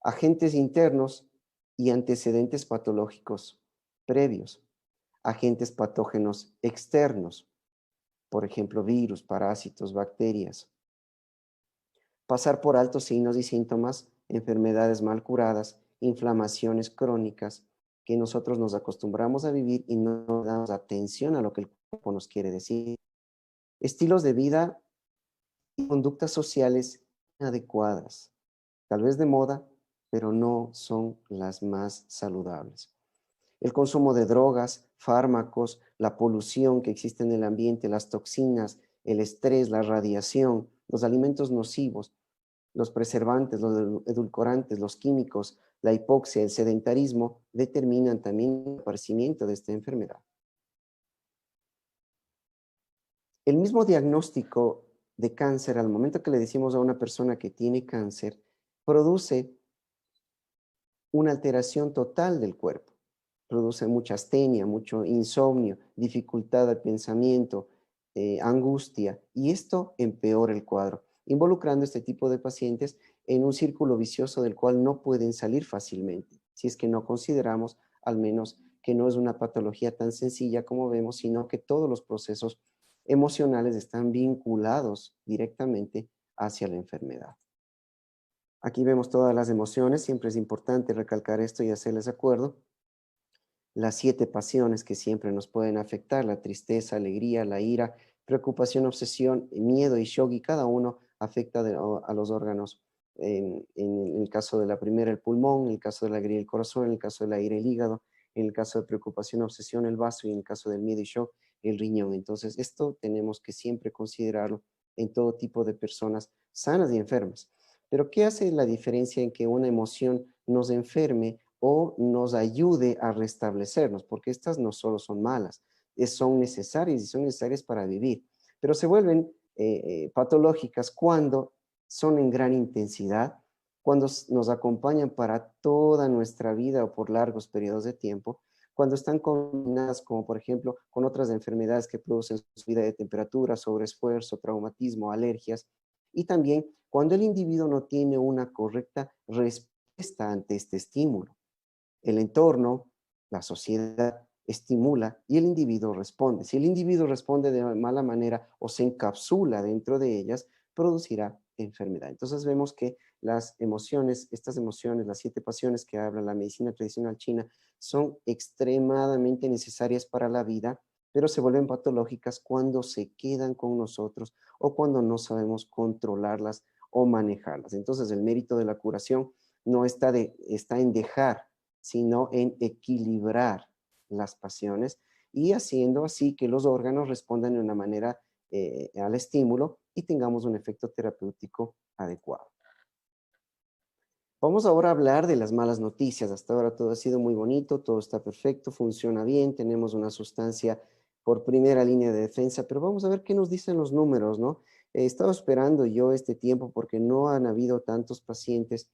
Agentes internos y antecedentes patológicos previos. Agentes patógenos externos, por ejemplo, virus, parásitos, bacterias. Pasar por alto signos y síntomas, enfermedades mal curadas, inflamaciones crónicas, que nosotros nos acostumbramos a vivir y no damos atención a lo que el cuerpo nos quiere decir. Estilos de vida y conductas sociales inadecuadas, tal vez de moda, pero no son las más saludables. El consumo de drogas, fármacos, la polución que existe en el ambiente, las toxinas, el estrés, la radiación, los alimentos nocivos, los preservantes, los edulcorantes, los químicos, la hipoxia, el sedentarismo, determinan también el aparecimiento de esta enfermedad. El mismo diagnóstico de cáncer, al momento que le decimos a una persona que tiene cáncer, produce una alteración total del cuerpo. Produce mucha astenia, mucho insomnio, dificultad de pensamiento, angustia, y esto empeora el cuadro, involucrando a este tipo de pacientes en un círculo vicioso del cual no pueden salir fácilmente, si es que no consideramos al menos que no es una patología tan sencilla como vemos, sino que todos los procesos emocionales están vinculados directamente hacia la enfermedad. Aquí vemos todas las emociones, siempre es importante recalcar esto y hacerles acuerdo. Las 7 pasiones que siempre nos pueden afectar, la tristeza, alegría, la ira, preocupación, obsesión, miedo y shock, y cada uno afecta a los órganos. En el caso de la primera, el pulmón; en el caso de la alegría, el corazón; en el caso de la ira, el hígado; en el caso de preocupación, obsesión, el vaso; y en el caso del miedo y shock, el riñón. Entonces, esto tenemos que siempre considerarlo en todo tipo de personas sanas y enfermas. Pero, ¿qué hace la diferencia en que una emoción nos enferme o nos ayude a restablecernos? Porque estas no solo son malas, son necesarias, y son necesarias para vivir, pero se vuelven patológicas cuando son en gran intensidad, cuando nos acompañan para toda nuestra vida o por largos periodos de tiempo, cuando están combinadas, como por ejemplo, con otras enfermedades que producen subida de temperatura, sobreesfuerzo, traumatismo, alergias, y también cuando el individuo no tiene una correcta respuesta ante este estímulo. El entorno, la sociedad, estimula y el individuo responde. Si el individuo responde de mala manera o se encapsula dentro de ellas, producirá enfermedad. Entonces vemos que las emociones, estas emociones, las 7 pasiones que habla la medicina tradicional china, son extremadamente necesarias para la vida, pero se vuelven patológicas cuando se quedan con nosotros o cuando no sabemos controlarlas o manejarlas. Entonces el mérito de la curación no está en dejar, sino en equilibrar las pasiones y haciendo así que los órganos respondan de una manera al estímulo y tengamos un efecto terapéutico adecuado. Vamos ahora a hablar de las malas noticias. Hasta ahora todo ha sido muy bonito, todo está perfecto, funciona bien, tenemos una sustancia por primera línea de defensa, pero vamos a ver qué nos dicen los números, ¿no? He estado esperando yo este tiempo porque no han habido tantos pacientes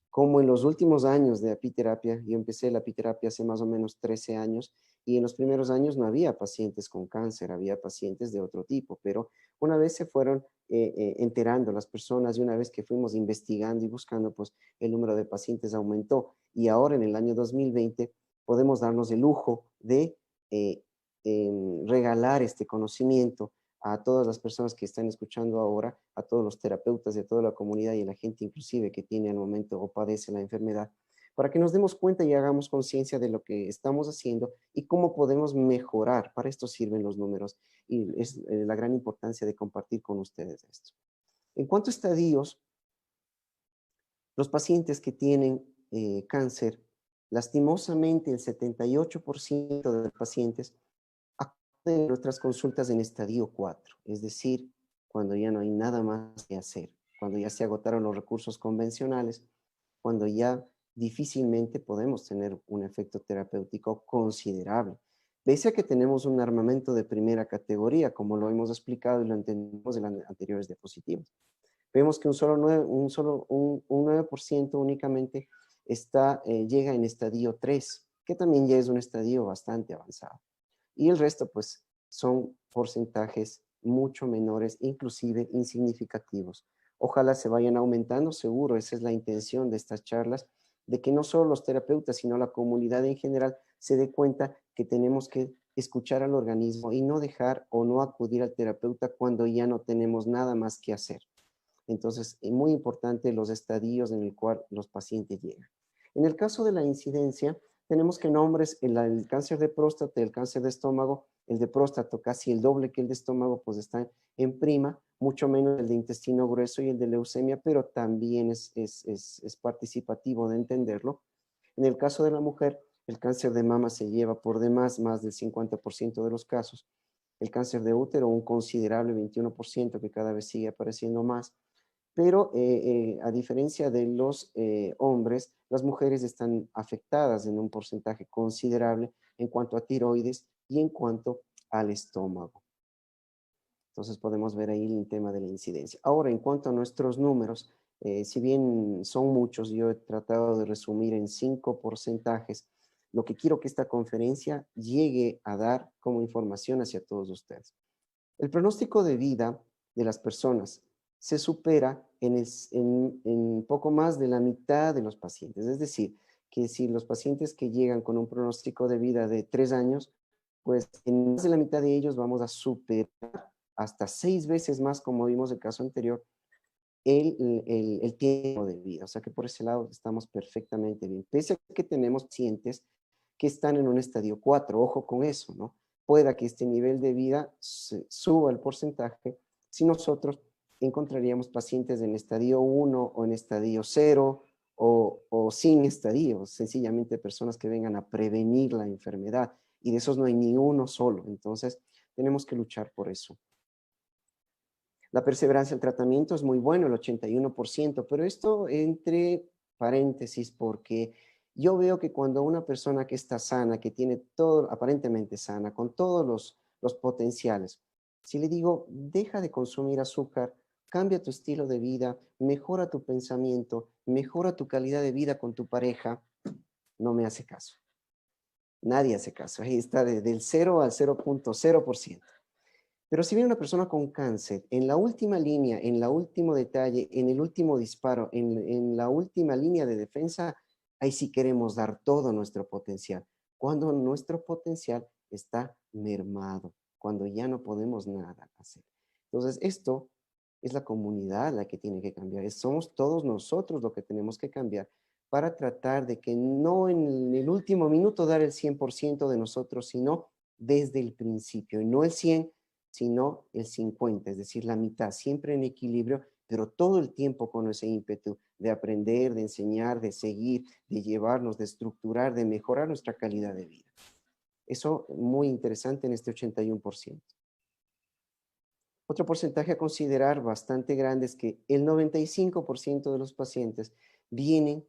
como en los últimos años de apiterapia. Yo empecé la apiterapia hace más o menos 13 años, y en los primeros años no había pacientes con cáncer, había pacientes de otro tipo, pero una vez se fueron enterando las personas, y una vez que fuimos investigando y buscando, pues el número de pacientes aumentó, y ahora en el año 2020 podemos darnos el lujo de eh, regalar este conocimiento a todas las personas que están escuchando ahora, a todos los terapeutas de toda la comunidad y a la gente inclusive que tiene al momento o padece la enfermedad, para que nos demos cuenta y hagamos conciencia de lo que estamos haciendo y cómo podemos mejorar. Para esto sirven los números, y es la gran importancia de compartir con ustedes esto. En cuanto a estadios, los pacientes que tienen cáncer, lastimosamente el 78% de los pacientes acuden a nuestras consultas en estadio 4, es decir, cuando ya no hay nada más que hacer, cuando ya se agotaron los recursos convencionales, cuando ya difícilmente podemos tener un efecto terapéutico considerable. Pese a que tenemos un armamento de primera categoría, como lo hemos explicado y lo entendemos en las anteriores diapositivas. Vemos que un 9% únicamente llega en estadio 3, que también ya es un estadio bastante avanzado. Y el resto, pues, son porcentajes mucho menores, inclusive insignificativos. Ojalá se vayan aumentando, seguro, esa es la intención de estas charlas, de que no solo los terapeutas, sino la comunidad en general se dé cuenta que tenemos que escuchar al organismo y no dejar o no acudir al terapeuta cuando ya no tenemos nada más que hacer. Entonces, es muy importante los estadios en el cual los pacientes llegan. En el caso de la incidencia, tenemos que nombres, el cáncer de próstata, el cáncer de estómago, el de próstata casi el doble que el de estómago, pues está en prima, mucho menos el de intestino grueso y el de leucemia, pero también es participativo de entenderlo. En el caso de la mujer, el cáncer de mama se lleva por demás más del 50% de los casos. El cáncer de útero, un considerable 21% que cada vez sigue apareciendo más. Pero a diferencia de los hombres, las mujeres están afectadas en un porcentaje considerable en cuanto a tiroides y en cuanto al estómago. Entonces podemos ver ahí el tema de la incidencia. Ahora, en cuanto a nuestros números, si bien son muchos, yo he tratado de resumir en 5 porcentajes lo que quiero que esta conferencia llegue a dar como información hacia todos ustedes. El pronóstico de vida de las personas se supera en poco más de la mitad de los pacientes. Es decir, que si los pacientes que llegan con un pronóstico de vida de 3 años, pues en más de la mitad de ellos vamos a superar hasta 6 veces más, como vimos el caso anterior, el tiempo de vida. O sea que por ese lado estamos perfectamente bien. Pese a que tenemos pacientes que están en un estadio 4, ojo con eso, ¿no? Pueda que este nivel de vida suba el porcentaje si nosotros encontraríamos pacientes en estadio 1 o en estadio 0 o sin estadios, sencillamente personas que vengan a prevenir la enfermedad y de esos no hay ni uno solo, entonces tenemos que luchar por eso. La perseverancia del tratamiento es muy bueno, el 81%, pero esto entre paréntesis porque yo veo que cuando una persona que está sana, que tiene todo, aparentemente sana, con todos los potenciales, si le digo, deja de consumir azúcar, cambia tu estilo de vida, mejora tu pensamiento, mejora tu calidad de vida con tu pareja, no me hace caso. Nadie hace caso. Ahí está del 0 al 0.0%. Pero si viene una persona con cáncer, en la última línea, en el último detalle, en el último disparo, en la última línea de defensa, ahí sí queremos dar todo nuestro potencial. Cuando nuestro potencial está mermado, cuando ya no podemos nada hacer. Entonces, esto es la comunidad la que tiene que cambiar. Somos todos nosotros lo que tenemos que cambiar para tratar de que no en el último minuto dar el 100% de nosotros, sino desde el principio. Y no el 100, sino el 50, es decir, la mitad, siempre en equilibrio, pero todo el tiempo con ese ímpetu de aprender, de enseñar, de seguir, de llevarnos, de estructurar, de mejorar nuestra calidad de vida. Eso muy interesante en este 81%. Otro porcentaje a considerar bastante grande es que el 95% de los pacientes vienen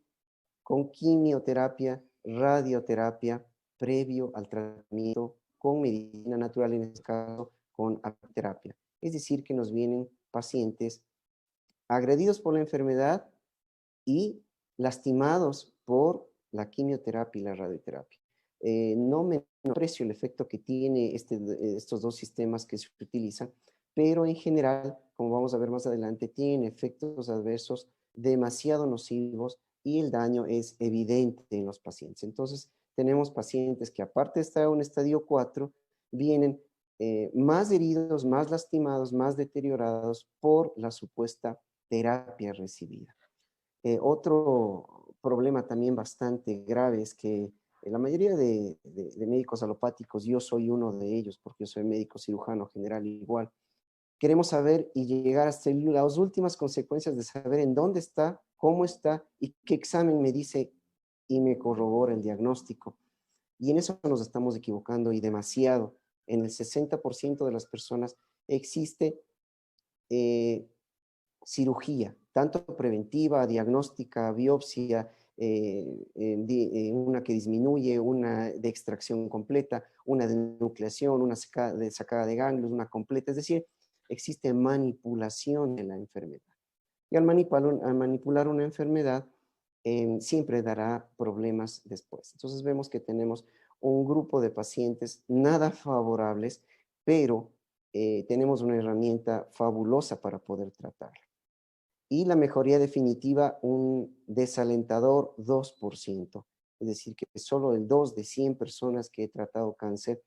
con quimioterapia, radioterapia, previo al tratamiento con medicina natural, en este caso con terapia. Es decir, que nos vienen pacientes agredidos por la enfermedad y lastimados por la quimioterapia y la radioterapia. No menosprecio el efecto que tiene estos dos sistemas que se utilizan, pero en general, como vamos a ver más adelante, tienen efectos adversos demasiado nocivos y el daño es evidente en los pacientes. Entonces, tenemos pacientes que aparte de estar en un estadio 4, vienen más heridos, más lastimados, más deteriorados por la supuesta terapia recibida. Otro problema también bastante grave es que la mayoría de médicos alopáticos, yo soy uno de ellos porque yo soy médico cirujano general igual, queremos saber y llegar hasta las últimas consecuencias de saber en dónde está, cómo está y qué examen me dice y me corrobora el diagnóstico. Y en eso nos estamos equivocando y demasiado. En el 60% de las personas existe eh, cirugía, tanto preventiva, diagnóstica, biopsia, una que disminuye, una de extracción completa, una de nucleación, una de sacada de ganglios, una completa. Es decir, existe manipulación de la enfermedad. Y al manipular una enfermedad, siempre dará problemas después. Entonces vemos que tenemos un grupo de pacientes nada favorables, pero tenemos una herramienta fabulosa para poder tratarla. Y la mejoría definitiva, un desalentador 2%. Es decir, que solo el 2 de 100 personas que he tratado cáncer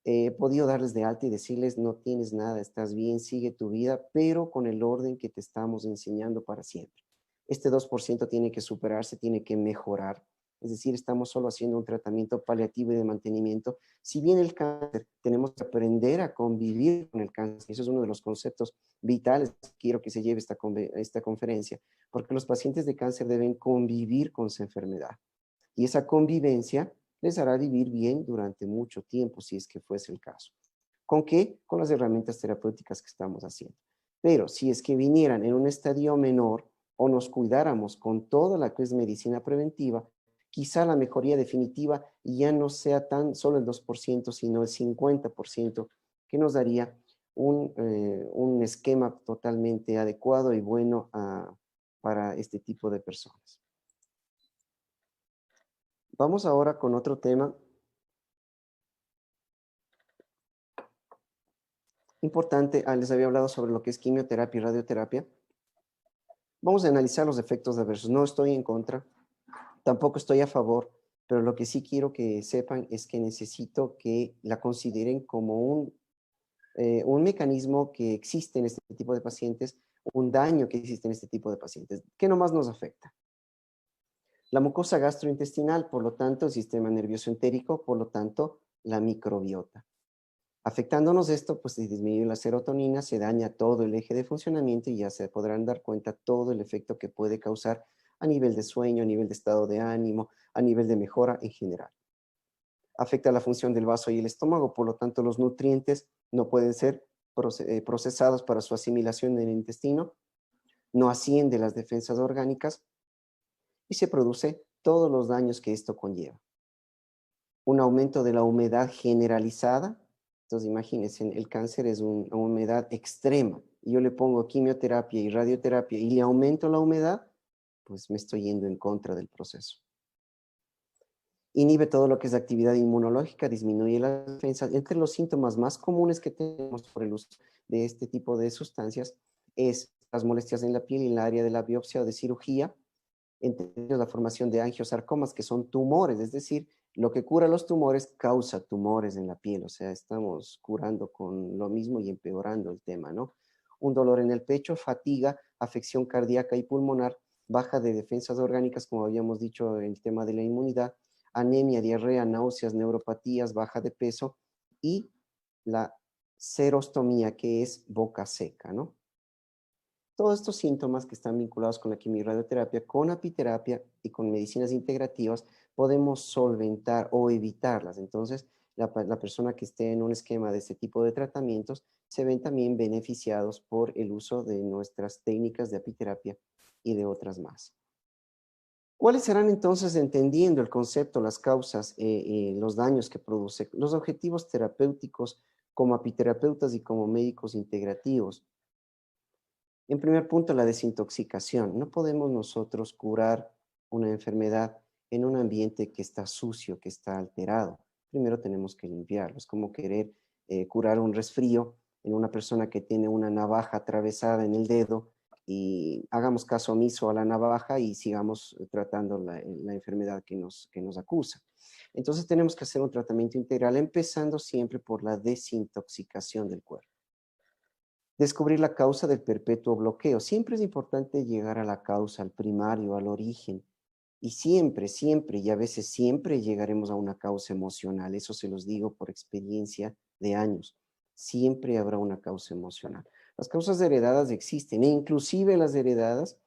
he podido darles de alta y decirles, no tienes nada, estás bien, sigue tu vida, pero con el orden que te estamos enseñando para siempre. Este 2% tiene que superarse, tiene que mejorar. Es decir, estamos solo haciendo un tratamiento paliativo y de mantenimiento. Si bien el cáncer, tenemos que aprender a convivir con el cáncer. Eso es uno de los conceptos vitales que quiero que se lleve esta conferencia, porque los pacientes de cáncer deben convivir con su enfermedad. Y esa convivencia les hará vivir bien durante mucho tiempo, si es que fuese el caso. ¿Con qué? Con las herramientas terapéuticas que estamos haciendo. Pero si es que vinieran en un estadio menor o nos cuidáramos con toda la que es medicina preventiva, quizá la mejoría definitiva ya no sea tan solo el 2%, sino el 50%, que nos daría un esquema totalmente adecuado y bueno para este tipo de personas. Vamos ahora con otro tema importante. Les había hablado sobre lo que es quimioterapia y radioterapia. Vamos a analizar los efectos adversos. No estoy en contra, tampoco estoy a favor, pero lo que sí quiero que sepan es que necesito que la consideren como un mecanismo que existe en este tipo de pacientes, un daño que existe en este tipo de pacientes. ¿Qué nomás nos afecta? La mucosa gastrointestinal, por lo tanto, el sistema nervioso entérico, por lo tanto, la microbiota. Afectándonos esto, pues se disminuye la serotonina, se daña todo el eje de funcionamiento y ya se podrán dar cuenta todo el efecto que puede causar a nivel de sueño, a nivel de estado de ánimo, a nivel de mejora en general. Afecta la función del vaso y el estómago, por lo tanto los nutrientes no pueden ser procesados para su asimilación en el intestino, no asciende las defensas orgánicas y se produce todos los daños que esto conlleva. Un aumento de la humedad generalizada. Entonces, imagínense, el cáncer es una humedad extrema. Y yo le pongo quimioterapia y radioterapia y le aumento la humedad, pues me estoy yendo en contra del proceso. Inhibe todo lo que es actividad inmunológica, disminuye las defensas. Entre los síntomas más comunes que tenemos por el uso de este tipo de sustancias es las molestias en la piel y en la área de la biopsia o de cirugía, entre ellos la formación de angiosarcomas, que son tumores, es decir, lo que cura los tumores causa tumores en la piel, o sea, estamos curando con lo mismo y empeorando el tema, ¿no? Un dolor en el pecho, fatiga, afección cardíaca y pulmonar, baja de defensas orgánicas, como habíamos dicho, el tema de la inmunidad, anemia, diarrea, náuseas, neuropatías, baja de peso y la serostomía, que es boca seca, ¿no? Todos estos síntomas que están vinculados con la quimioradioterapia, con apiterapia y con medicinas integrativas, podemos solventar o evitarlas. Entonces, la persona que esté en un esquema de este tipo de tratamientos se ven también beneficiados por el uso de nuestras técnicas de apiterapia y de otras más. ¿Cuáles serán entonces, entendiendo el concepto, las causas, los daños que produce, los objetivos terapéuticos como apiterapeutas y como médicos integrativos? En primer punto, la desintoxicación. No podemos nosotros curar una enfermedad en un ambiente que está sucio, que está alterado. Primero tenemos que limpiarlo. Es como querer curar un resfrío en una persona que tiene una navaja atravesada en el dedo y hagamos caso omiso a la navaja y sigamos tratando la enfermedad que nos acusa. Entonces tenemos que hacer un tratamiento integral, empezando siempre por la desintoxicación del cuerpo. Descubrir la causa del perpetuo bloqueo. Siempre es importante llegar a la causa, al primario, al origen. Y siempre, siempre, y a veces siempre llegaremos a una causa emocional. Eso se los digo por experiencia de años. Siempre habrá una causa emocional. Las causas heredadas existen, e inclusive las heredadas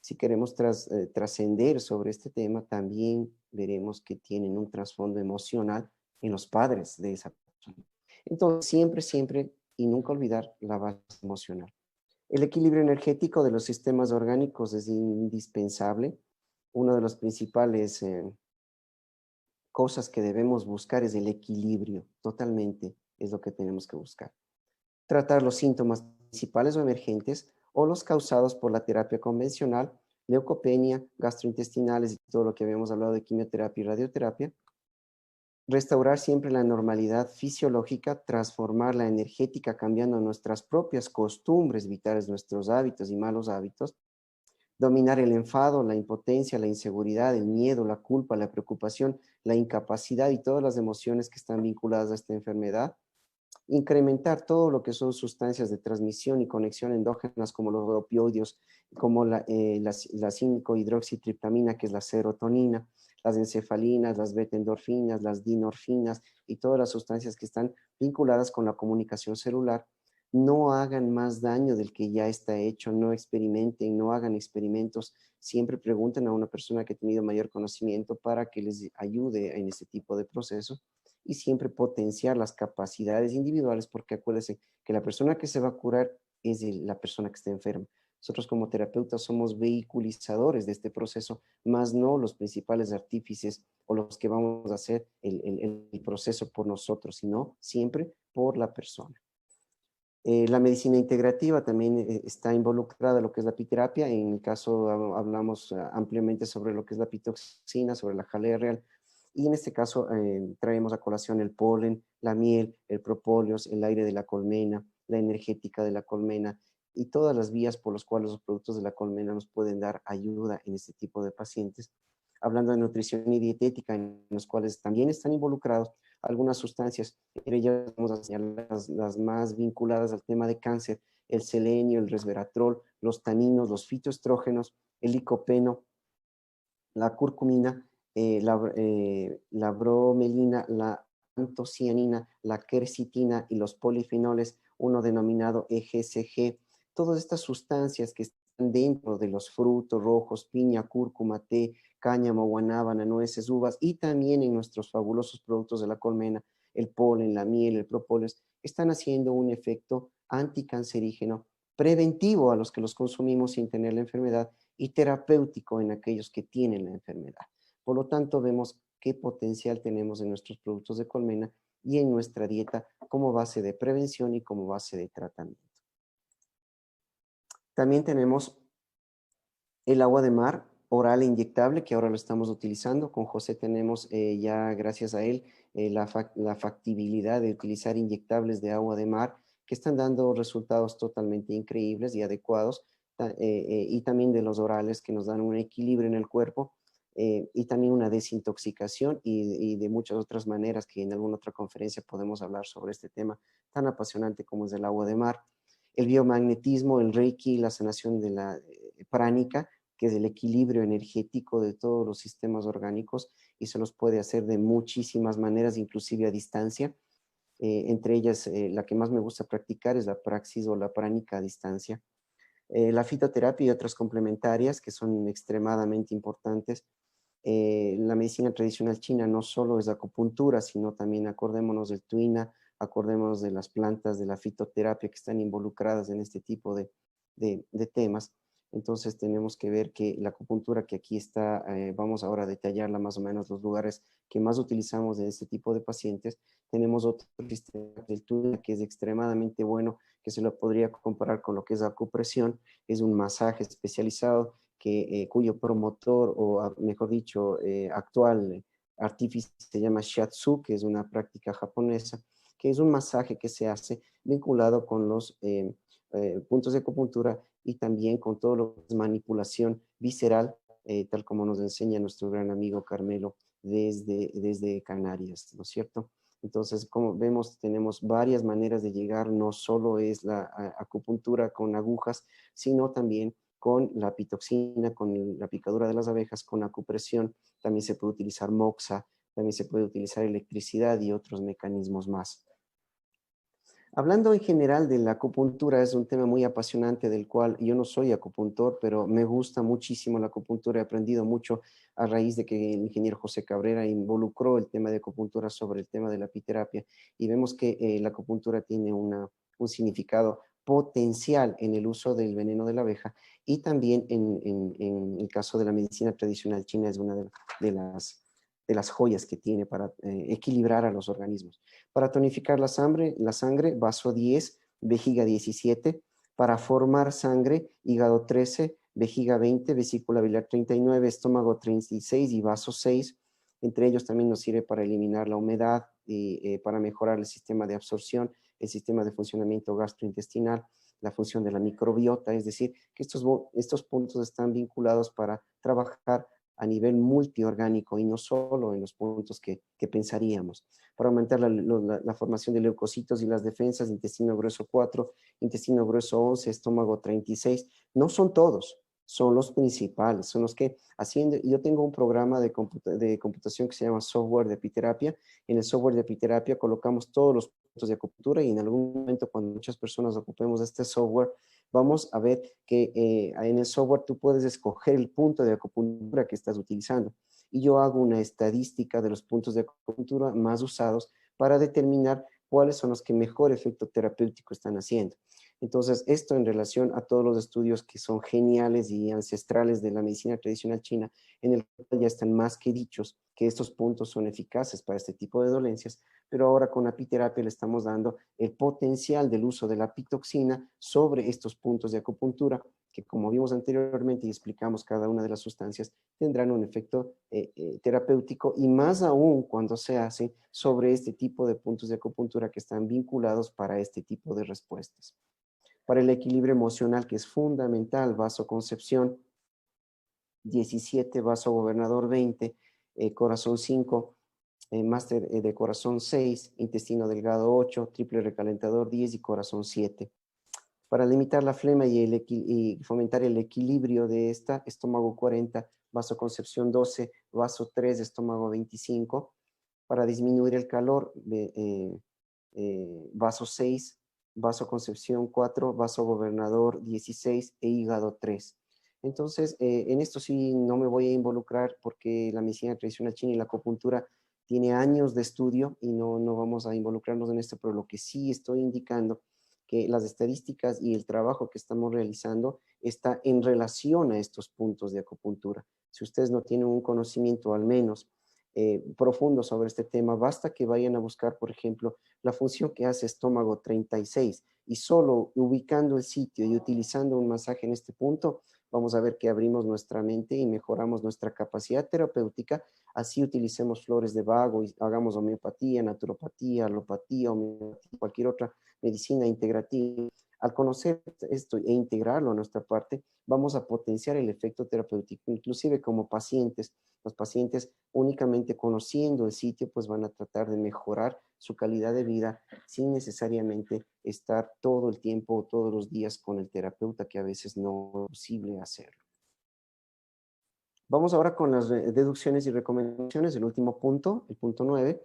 Si queremos trascender sobre este tema, también veremos que tienen un trasfondo emocional en los padres de esa persona. Entonces, siempre, siempre, y nunca olvidar la base emocional. El equilibrio energético de los sistemas orgánicos es indispensable. Una de las principales cosas que debemos buscar es el equilibrio, totalmente es lo que tenemos que buscar. Tratar los síntomas principales o emergentes o los causados por la terapia convencional, leucopenia, gastrointestinales y todo lo que habíamos hablado de quimioterapia y radioterapia. Restaurar siempre la normalidad fisiológica, transformar la energética cambiando nuestras propias costumbres vitales, nuestros hábitos y malos hábitos. Dominar el enfado, la impotencia, la inseguridad, el miedo, la culpa, la preocupación, la incapacidad y todas las emociones que están vinculadas a esta enfermedad. Incrementar todo lo que son sustancias de transmisión y conexión endógenas como los opioides, como la 5-hidroxitriptamina, que es la serotonina, las encefalinas, las beta-endorfinas, las dinorfinas y todas las sustancias que están vinculadas con la comunicación celular. No hagan más daño del que ya está hecho, no experimenten, no hagan experimentos. Siempre pregunten a una persona que ha tenido mayor conocimiento para que les ayude en este tipo de procesos y siempre potenciar las capacidades individuales, porque acuérdense que la persona que se va a curar es la persona que está enferma. Nosotros como terapeutas somos vehiculizadores de este proceso, más no los principales artífices o los que vamos a hacer el proceso por nosotros, sino siempre por la persona. La medicina integrativa también está involucrada en lo que es la apiterapia. En el caso hablamos ampliamente sobre lo que es la pitoxina, sobre la jalea real. Y en este caso traemos a colación el polen, la miel, el propóleos, el aire de la colmena, la energética de la colmena y todas las vías por las cuales los productos de la colmena nos pueden dar ayuda en este tipo de pacientes. Hablando de nutrición y dietética, en los cuales también están involucrados algunas sustancias, entre ellas vamos a señalar las más vinculadas al tema de cáncer, el selenio, el resveratrol, los taninos, los fitoestrógenos, el licopeno, la curcumina, la bromelina, la antocianina, la quercetina y los polifenoles, uno denominado EGCG. Todas estas sustancias que están dentro de los frutos rojos, piña, cúrcuma, té, cáñamo, guanábana, nueces, uvas y también en nuestros fabulosos productos de la colmena, el polen, la miel, el propóleo, están haciendo un efecto anticancerígeno preventivo a los que los consumimos sin tener la enfermedad y terapéutico en aquellos que tienen la enfermedad. Por lo tanto, vemos qué potencial tenemos en nuestros productos de colmena y en nuestra dieta como base de prevención y como base de tratamiento. También tenemos el agua de mar oral e inyectable, que ahora lo estamos utilizando. Con José tenemos ya, gracias a él, la factibilidad de utilizar inyectables de agua de mar que están dando resultados totalmente increíbles y adecuados, y también de los orales que nos dan un equilibrio en el cuerpo y también una desintoxicación y de muchas otras maneras que en alguna otra conferencia podemos hablar sobre este tema tan apasionante como es el agua de mar. El biomagnetismo, el reiki, la sanación de la pránica, que es el equilibrio energético de todos los sistemas orgánicos y se los puede hacer de muchísimas maneras, inclusive a distancia. Entre ellas, la que más me gusta practicar es la praxis o la pránica a distancia. La fitoterapia y otras complementarias que son extremadamente importantes. La medicina tradicional china no solo es acupuntura, sino también acordémonos del tuina, acordémonos de las plantas de la fitoterapia que están involucradas en este tipo de temas. Entonces tenemos que ver que la acupuntura que aquí está, vamos ahora a detallarla más o menos los lugares que más utilizamos en este tipo de pacientes. Tenemos otro sistema del tuina que es extremadamente bueno, que se lo podría comparar con lo que es la acupresión. Es un masaje especializado cuyo promotor, o mejor dicho, actual artífice se llama Shiatsu, que es una práctica japonesa, que es un masaje que se hace vinculado con los puntos de acupuntura y también con todo lo que es manipulación visceral, tal como nos enseña nuestro gran amigo Carmelo desde Canarias, ¿no es cierto? Entonces, como vemos, tenemos varias maneras de llegar, no solo es la acupuntura con agujas, sino también con la pitoxina, con la picadura de las abejas, con acupresión, también se puede utilizar moxa, también se puede utilizar electricidad y otros mecanismos más. Hablando en general de la acupuntura, es un tema muy apasionante del cual yo no soy acupuntor, pero me gusta muchísimo la acupuntura. He aprendido mucho a raíz de que el ingeniero José Cabrera involucró el tema de acupuntura sobre el tema de la apiterapia y vemos que la acupuntura tiene un significado potencial en el uso del veneno de la abeja y también en el caso de la medicina tradicional china es una de las joyas que tiene para equilibrar a los organismos. Para tonificar la sangre, vaso 10, vejiga 17. Para formar sangre, hígado 13, vejiga 20, vesícula biliar 39, estómago 36 y vaso 6. Entre ellos también nos sirve para eliminar la humedad y para mejorar el sistema de absorción, el sistema de funcionamiento gastrointestinal, la función de la microbiota, es decir, que estos puntos están vinculados para trabajar a nivel multiorgánico y no solo en los puntos que pensaríamos. Para aumentar la formación de leucocitos y las defensas, intestino grueso 4, intestino grueso 11, estómago 36. No son todos, son los principales, son los que haciendo, yo tengo un programa de computación que se llama software de apiterapia. En el software de apiterapia colocamos todos los puntos de acupuntura y en algún momento cuando muchas personas ocupemos este software, vamos a ver que en el software tú puedes escoger el punto de acupuntura que estás utilizando. Y yo hago una estadística de los puntos de acupuntura más usados para determinar cuáles son los que mejor efecto terapéutico están haciendo. Entonces, esto en relación a todos los estudios que son geniales y ancestrales de la medicina tradicional china, en el cual ya están más que dichos que estos puntos son eficaces para este tipo de dolencias, pero ahora con apiterapia le estamos dando el potencial del uso de la pitoxina sobre estos puntos de acupuntura, que como vimos anteriormente y explicamos cada una de las sustancias, tendrán un efecto terapéutico y más aún cuando se hace sobre este tipo de puntos de acupuntura que están vinculados para este tipo de respuestas. Para el equilibrio emocional, que es fundamental, vasoconcepción 17, vaso gobernador 20, corazón 5, máster de corazón 6, intestino delgado 8, triple recalentador 10 y corazón 7. Para limitar la flema y fomentar el equilibrio de esta, estómago 40, vasoconcepción 12, vaso 3, estómago 25. Para disminuir el calor, vaso 6, vasoconcepción 4, vaso gobernador 16 e hígado 3. Entonces, en esto sí no me voy a involucrar porque la medicina tradicional china y la acupuntura tiene años de estudio y no vamos a involucrarnos en esto, pero lo que sí estoy indicando que las estadísticas y el trabajo que estamos realizando está en relación a estos puntos de acupuntura. Si ustedes no tienen un conocimiento al menos profundo sobre este tema, basta que vayan a buscar, por ejemplo, la función que hace estómago 36 y solo ubicando el sitio y utilizando un masaje en este punto, vamos a ver que abrimos nuestra mente y mejoramos nuestra capacidad terapéutica. Así utilicemos flores de vago y hagamos homeopatía, naturopatía, alopatía, homeopatía, cualquier otra medicina integrativa. Al conocer esto e integrarlo a nuestra parte, vamos a potenciar el efecto terapéutico, inclusive como pacientes. Los pacientes únicamente conociendo el sitio, pues van a tratar de mejorar su calidad de vida sin necesariamente estar todo el tiempo o todos los días con el terapeuta, que a veces no es posible hacerlo. Vamos ahora con las deducciones y recomendaciones, el último punto, el punto 9.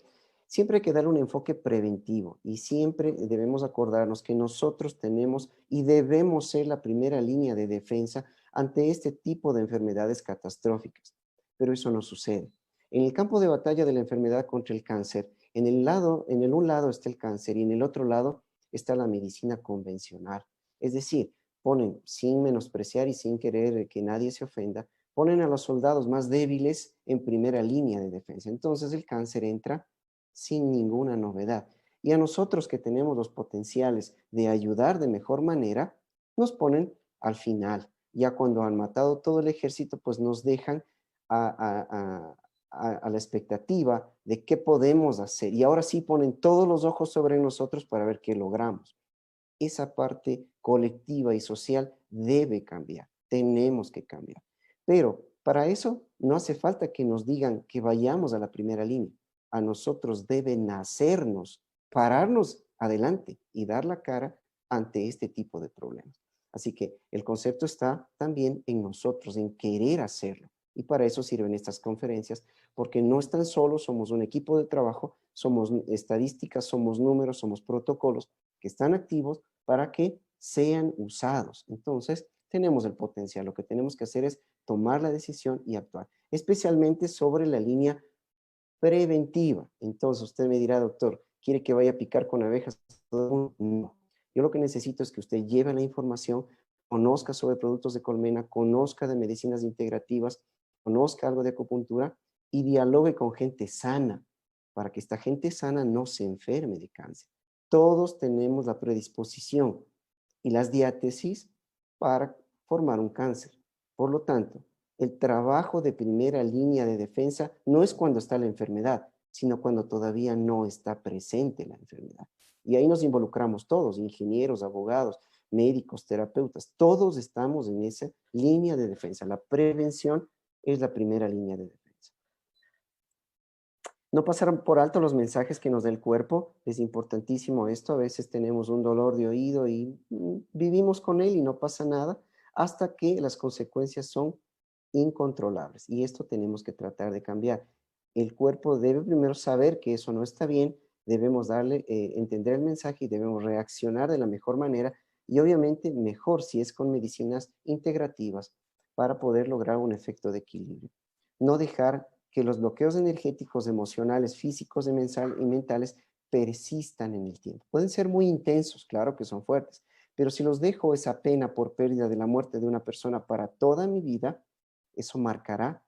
Siempre hay que dar un enfoque preventivo y siempre debemos acordarnos que nosotros tenemos y debemos ser la primera línea de defensa ante este tipo de enfermedades catastróficas. Pero eso no sucede. En el campo de batalla de la enfermedad contra el cáncer, en el un lado está el cáncer y en el otro lado está la medicina convencional. Es decir, ponen, sin menospreciar y sin querer que nadie se ofenda, ponen a los soldados más débiles en primera línea de defensa. Entonces el cáncer entra sin ninguna novedad. Y a nosotros que tenemos los potenciales de ayudar de mejor manera, nos ponen al final. Ya cuando han matado todo el ejército, pues nos dejan a la expectativa de qué podemos hacer. Y ahora sí ponen todos los ojos sobre nosotros para ver qué logramos. Esa parte colectiva y social debe cambiar. Tenemos que cambiar. Pero para eso no hace falta que nos digan que vayamos a la primera línea. A nosotros debe nacernos, pararnos adelante y dar la cara ante este tipo de problemas. Así que el concepto está también en nosotros, en querer hacerlo. Y para eso sirven estas conferencias, porque no están solos, somos un equipo de trabajo, somos estadísticas, somos números, somos protocolos, que están activos para que sean usados. Entonces, tenemos el potencial. Lo que tenemos que hacer es tomar la decisión y actuar, especialmente sobre la línea preventiva. Entonces, usted me dirá, doctor, ¿quiere que vaya a picar con abejas? No. Yo lo que necesito es que usted lleve la información, conozca sobre productos de colmena, conozca de medicinas integrativas, conozca algo de acupuntura y dialogue con gente sana, para que esta gente sana no se enferme de cáncer. Todos tenemos la predisposición y las diátesis para formar un cáncer. Por lo tanto, el trabajo de primera línea de defensa no es cuando está la enfermedad, sino cuando todavía no está presente la enfermedad. Y ahí nos involucramos todos, ingenieros, abogados, médicos, terapeutas, todos estamos en esa línea de defensa. La prevención es la primera línea de defensa. No pasar por alto los mensajes que nos da el cuerpo, es importantísimo esto. A veces tenemos un dolor de oído y vivimos con él y no pasa nada, hasta que las consecuencias son incontrolables. Y esto tenemos que tratar de cambiar. El cuerpo debe primero saber que eso no está bien, debemos darle, entender el mensaje y debemos reaccionar de la mejor manera y obviamente mejor si es con medicinas integrativas para poder lograr un efecto de equilibrio. No dejar que los bloqueos energéticos, emocionales, físicos y mentales persistan en el tiempo. Pueden ser muy intensos, claro que son fuertes, pero si los dejo esa pena por pérdida de la muerte de una persona para toda mi vida, eso marcará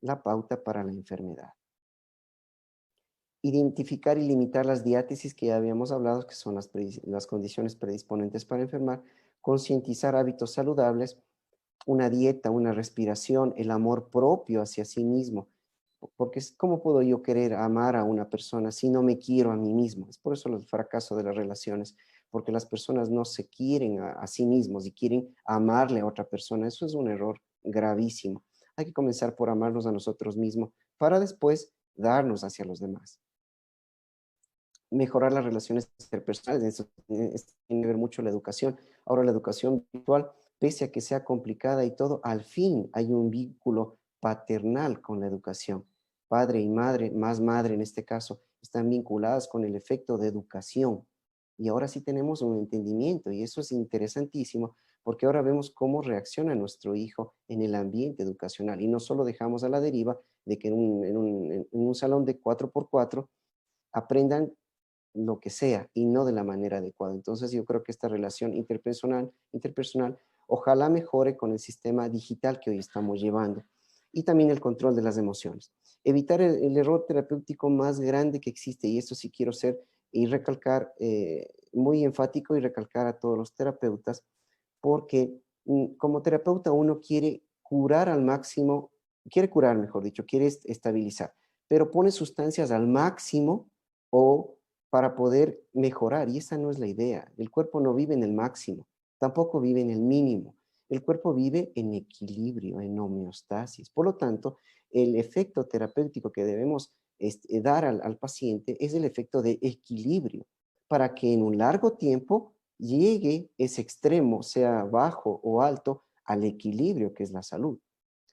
la pauta para la enfermedad. Identificar y limitar las diátesis que ya habíamos hablado, que son las condiciones predisponentes para enfermar, concientizar hábitos saludables, una dieta, una respiración, el amor propio hacia sí mismo. Porque ¿cómo puedo yo querer amar a una persona si no me quiero a mí mismo? Es por eso el fracaso de las relaciones, porque las personas no se quieren a sí mismos y quieren amarle a otra persona. Eso es un error gravísimo. Hay que comenzar por amarnos a nosotros mismos para después darnos hacia los demás. Mejorar las relaciones interpersonales, eso tiene que ver mucho la educación. Ahora la educación virtual, pese a que sea complicada y todo, al fin hay un vínculo paternal con la educación. Padre y madre, más madre en este caso, están vinculadas con el efecto de educación. Y ahora sí tenemos un entendimiento y eso es interesantísimo porque ahora vemos cómo reacciona nuestro hijo en el ambiente educacional y no solo dejamos a la deriva de que en un salón de 4x4 aprendan lo que sea y no de la manera adecuada. Entonces yo creo que esta relación interpersonal ojalá mejore con el sistema digital que hoy estamos llevando y también el control de las emociones. Evitar el error terapéutico más grande que existe, y esto sí quiero ser y recalcar, muy enfático y recalcar a todos los terapeutas, porque como terapeuta uno quiere curar al máximo, quiere curar, mejor dicho, quiere estabilizar, pero pone sustancias al máximo o para poder mejorar, y esa no es la idea. El cuerpo no vive en el máximo, tampoco vive en el mínimo. El cuerpo vive en equilibrio, en homeostasis. Por lo tanto, el efecto terapéutico que debemos dar al paciente es el efecto de equilibrio, para que en un largo tiempo llegue ese extremo, sea bajo o alto, al equilibrio que es la salud.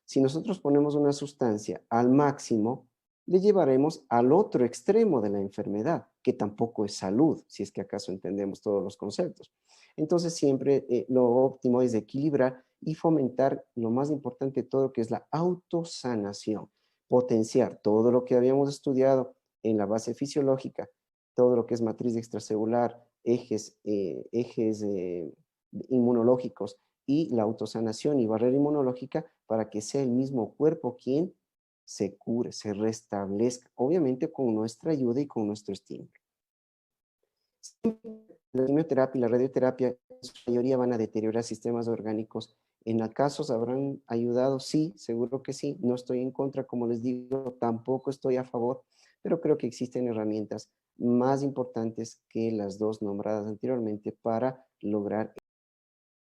Si nosotros ponemos una sustancia al máximo, le llevaremos al otro extremo de la enfermedad, que tampoco es salud, si es que acaso entendemos todos los conceptos. Entonces siempre lo óptimo es equilibrar y fomentar lo más importante de todo, que es la autosanación, potenciar todo lo que habíamos estudiado en la base fisiológica, todo lo que es matriz extracelular, ejes inmunológicos y la autosanación y barrera inmunológica para que sea el mismo cuerpo quien se cure, se restablezca, obviamente con nuestra ayuda y con nuestro estímulo. La quimioterapia y la radioterapia en su mayoría van a deteriorar sistemas orgánicos. En casos habrán ayudado, sí, seguro que sí. No estoy en contra, como les digo, tampoco estoy a favor, pero creo que existen herramientas más importantes que las dos nombradas anteriormente para lograr